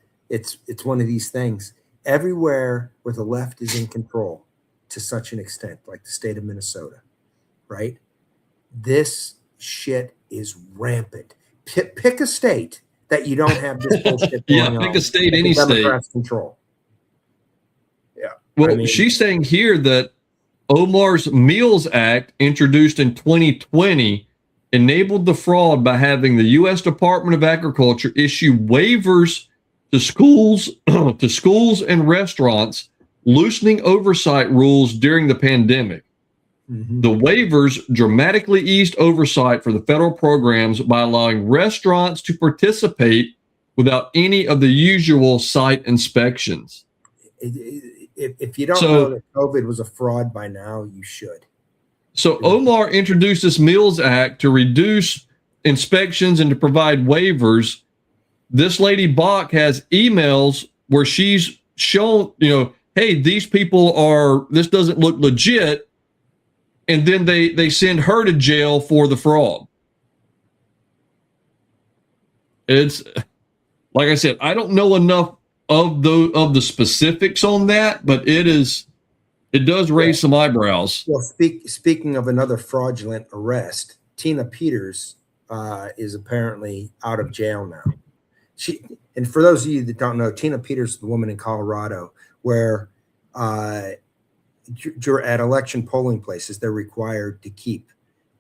one of these things. Everywhere where the left is in control to such an extent, like the state of Minnesota, right? This shit is rampant. Pick a state that you don't have this bullshit going on. Yeah, pick a state, any state. Control. Yeah. Well, she's saying here that Omar's Meals Act, introduced in 2020, enabled the fraud by having the U.S. Department of Agriculture issue waivers to schools and restaurants, loosening oversight rules during the pandemic. Mm-hmm. The waivers dramatically eased oversight for the federal programs by allowing restaurants to participate without any of the usual site inspections. If you don't know that COVID was a fraud by now, you should. So Omar introduced this Meals Act to reduce inspections and to provide waivers. This lady Bach has emails where she's shown, hey, these people this doesn't look legit. And then they send her to jail for the fraud. It's, like I said, I don't know enough of the specifics on that, but it does raise some eyebrows. Well, speaking of another fraudulent arrest, Tina Peters is apparently out of jail now. And for those of you that don't know, Tina Peters is the woman in Colorado where at election polling places, they're required to keep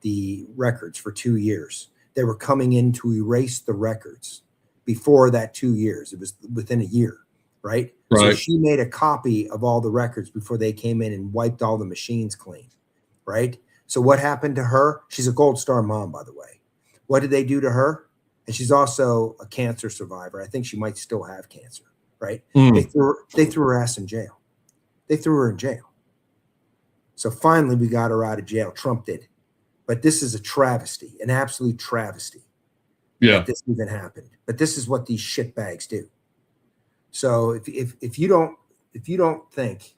the records for 2 years. They were coming in to erase the records before that 2 years. It was within a year, right? So she made a copy of all the records before they came in and wiped all the machines clean, right? So what happened to her? She's a Gold Star mom, by the way. What did they do to her? And she's also a cancer survivor. I think she might still have cancer, right? They threw her ass in jail. They threw her in jail. So finally, we got her out of jail. Trump did. But this is a travesty, an absolute travesty. Yeah. That this even happened. But this is what these shitbags do. So if you don't think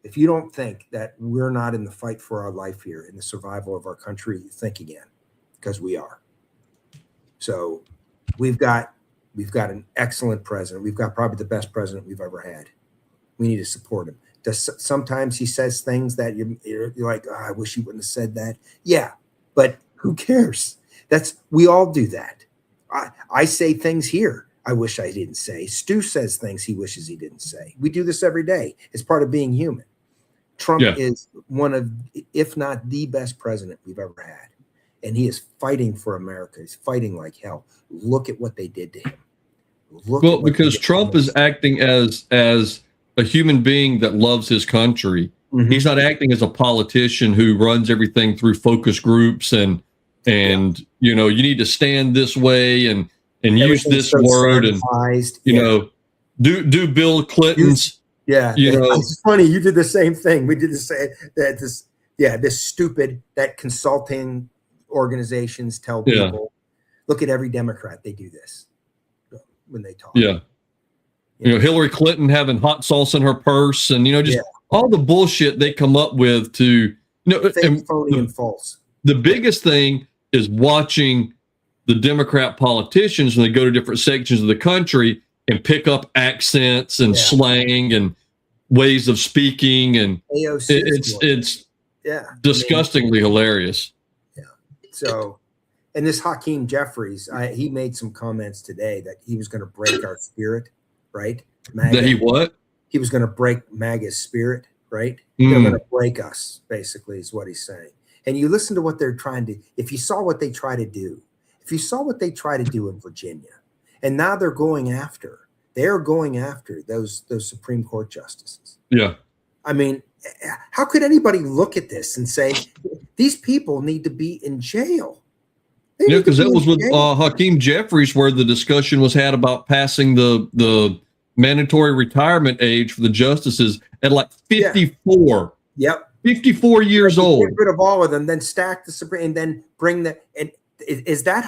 that we're not in the fight for our life here, in the survival of our country, think again, because we are. So we've got We've got an excellent president. We've got probably the best president we've ever had. We need to support him. Sometimes he says things that you're like, oh, I wish he wouldn't have said that. Yeah, but who cares? We all do that. I say things here I wish I didn't say. Stu says things he wishes he didn't say. We do this every day. It's part of being human. Trump is one of, if not the best president we've ever had. And he is fighting for America. He's fighting like hell. Look at what they did to him. Well, because Trump is acting as a human being that loves his country. Mm-hmm. He's not acting as a politician who runs everything through focus groups and you know, you need to stand this way and use this word and you know, do Bill Clinton's. You know, it's funny. You did the same thing. We did the same. This stupid that consulting organizations tell people. Look at every Democrat. They do this when they talk. Yeah. You know, Hillary Clinton having hot sauce in her purse and, you know, just all the bullshit they come up with to, you know, fake, phony, and false. The biggest thing is watching the Democrat politicians when they go to different sections of the country and pick up accents and slang and ways of speaking. And it's disgustingly hilarious. Yeah. So, and this Hakeem Jeffries, he made some comments today that he was going to break our spirit, right? MAGA. That he what? He was going to break MAGA's spirit, right? They're going to break us, basically, is what he's saying. And you listen to what they're trying to, if you saw what they try to do, in Virginia, and now they're going after those Supreme Court justices. Yeah. I mean, how could anybody look at this and say, these people need to be in jail? Yeah, because that was with Hakeem Jeffries, where the discussion was had about passing the mandatory retirement age for the justices at like 54. Yep. 54 years old. Get rid of all of them, then stack the Supreme, and then bring the. And is that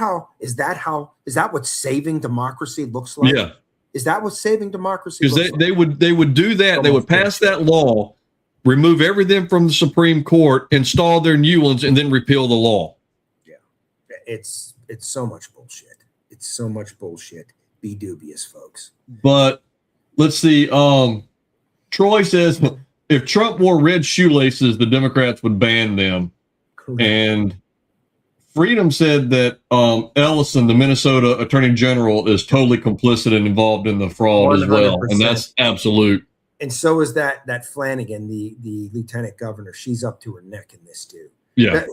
what saving democracy looks like? Yeah. Is that what saving democracy looks like? Because they would do that. They would pass that law, remove everything from the Supreme Court, install their new ones, and then repeal the law. Yeah. It's so much bullshit. It's so much bullshit. Be dubious, folks. But let's see. Troy says if Trump wore red shoelaces, the Democrats would ban them. Correct. And Freedom said that Ellison, the Minnesota Attorney General, is totally complicit and involved in the fraud 100%. As well. And that's absolute. And so is that Flanagan, the lieutenant governor. She's up to her neck in this too. Yeah.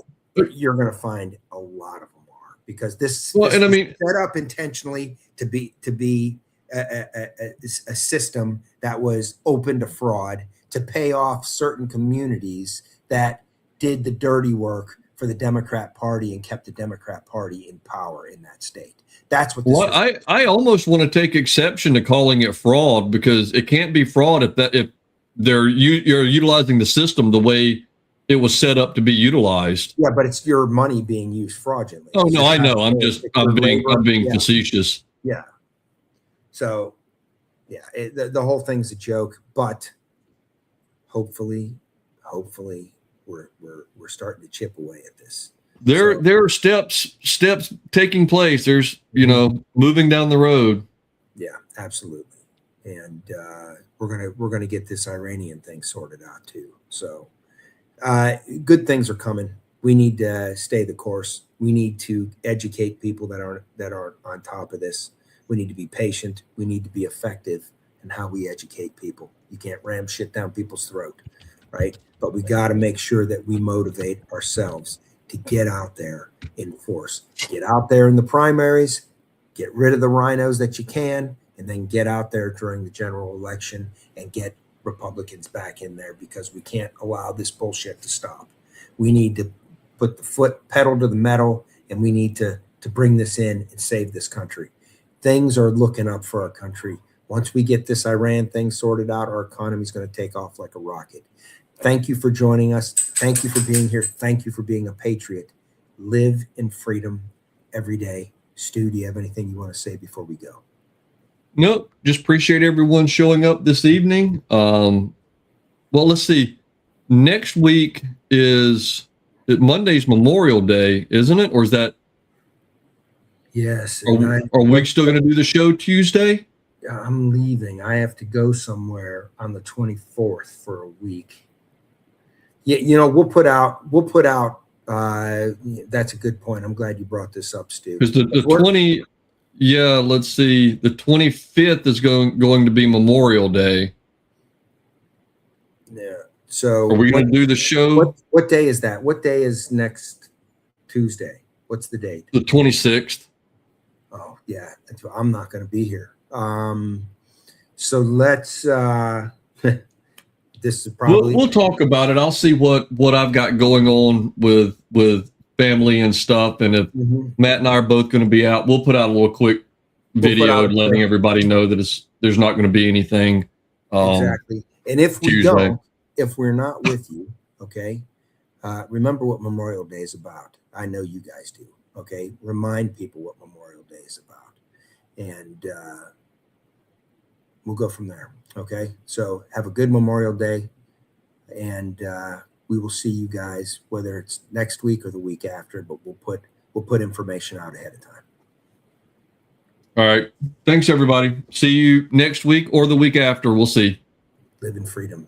You're going to find a lot of them are, because this was set up intentionally to be a system that was open to fraud, to pay off certain communities that did the dirty work for the Democrat Party and kept the Democrat Party in power in that state. That's what this I almost want to take exception to calling it fraud, because it can't be fraud if you're utilizing the system the way it was set up to be utilized. Yeah, but it's your money being used fraudulently. Oh no, I know. I'm being facetious. Yeah. So, yeah, the whole thing's a joke, but hopefully we're starting to chip away at this. There are steps taking place. There's, moving down the road. Yeah, absolutely. And we're gonna get this Iranian thing sorted out too. So good things are coming. We need to stay the course. We need to educate people that aren't on top of this. We need to be patient. We need to be effective in how we educate people. You can't ram shit down people's throat, right? But we got to make sure that we motivate ourselves to get out there in force. Get out there in the primaries, get rid of the rhinos that you can, and then get out there during the general election and get Republicans back in there, because we can't allow this bullshit to stop. We need to put the pedal to the metal, and we need to bring this in and save this country. Things are looking up for our country. Once we get this Iran thing sorted out, our economy is going to take off like a rocket. Thank you for joining us. Thank you for being here. Thank you for being a patriot. Live in freedom every day. Stu, do you have anything you want to say before we go? Nope. Just appreciate everyone showing up this evening. Well, let's see. Next week Monday's Memorial Day, isn't it? Or is that? Yes, Are, and are we still going to do the show Tuesday? I'm leaving. I have to go somewhere on the 24th for a week. Yeah, we'll put out. That's a good point. I'm glad you brought this up, Stu. Because the 20, yeah, let's see, the 25th is going to be Memorial Day. Yeah. So Are we going to do the show? What day is that? What day is next Tuesday? What's the date? The 26th. Oh yeah, I'm not going to be here. So let's. This is probably. We'll talk about it. I'll see what I've got going on with family and stuff, and if Matt and I are both going to be out, we'll put out a little quick video letting everybody know that there's not going to be anything. Exactly. And if we Tuesday. don't, if we're not with you, okay, remember what Memorial Day is about. I know you guys do. Okay, remind people what Memorial Day is about, and we'll go from there. Okay, so have a good Memorial Day, and we will see you guys, whether it's next week or the week after. But we'll put information out ahead of time. All right. Thanks, everybody. See you next week or the week after. We'll see. Live in freedom.